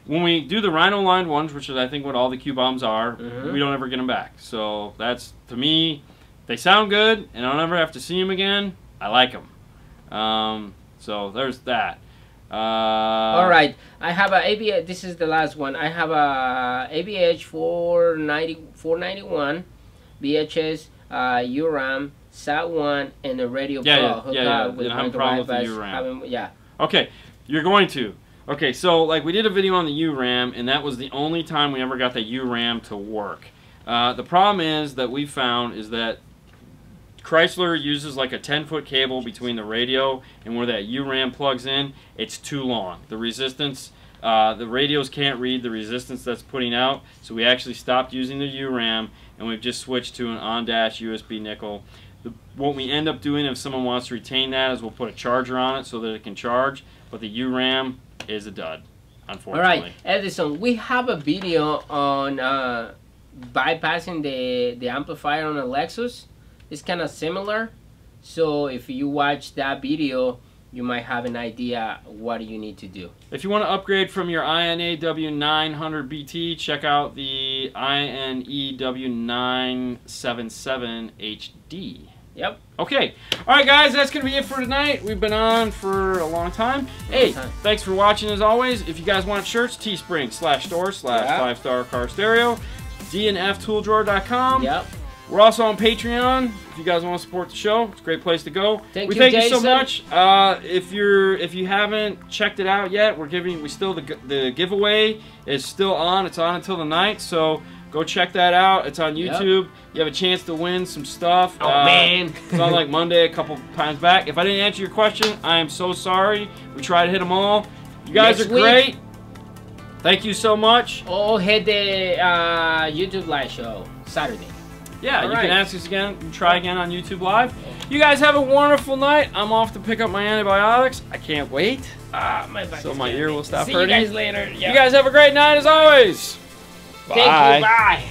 When we do the Rhino lined ones, which is I think what all the Q-Bombs are, we don't ever get them back. So that's, to me, they sound good, and I'll never have to see them again. I like them. So there's that. All right, I have a ABH. This is the last one. I have a ABH 491 VHS URAM SAT1 and a radio pro. Yeah. I have a problem with the URAM. Okay, you're going to. Okay, so like we did a video on the URAM, and that was the only time we ever got the URAM to work. The problem is that we found is that Chrysler uses like a 10-foot cable between the radio and where that URAM plugs in. It's too long. The resistance, the radios can't read the resistance that's putting out, so we actually stopped using the URAM, and we've just switched to an on-dash USB nickel. What we end up doing if someone wants to retain that is we'll put a charger on it so that it can charge, but the URAM is a dud, unfortunately. All right, Edison, we have a video on bypassing the amplifier on a Lexus. It's kind of similar, so if you watch that video, you might have an idea what you need to do. If you want to upgrade from your INAW900BT, check out the INEW977HD. Yep. Okay. All right, guys, that's going to be it for tonight. We've been on for a long time. Hey, thanks for watching as always. If you guys want shirts, teespring.store/5starcarstereo, dnftooldrower.com. Yep. We're also on Patreon. If you guys want to support the show, it's a great place to go. Thank you so much. If you haven't checked it out yet, we still the giveaway is still on. It's on until the night, so go check that out. It's on YouTube. Yep. You have a chance to win some stuff. Oh man! It's on like Monday a couple times back. If I didn't answer your question, I am so sorry. We try to hit them all. You guys are great. Thank you so much. Oh, hit the YouTube live show Saturday. Yeah, you can ask us again and try again on YouTube Live. You guys have a wonderful night. I'm off to pick up my antibiotics. I can't wait. So my ear will stop hurting. See you guys later. Yep. You guys have a great night as always. Bye. Thank you. Bye.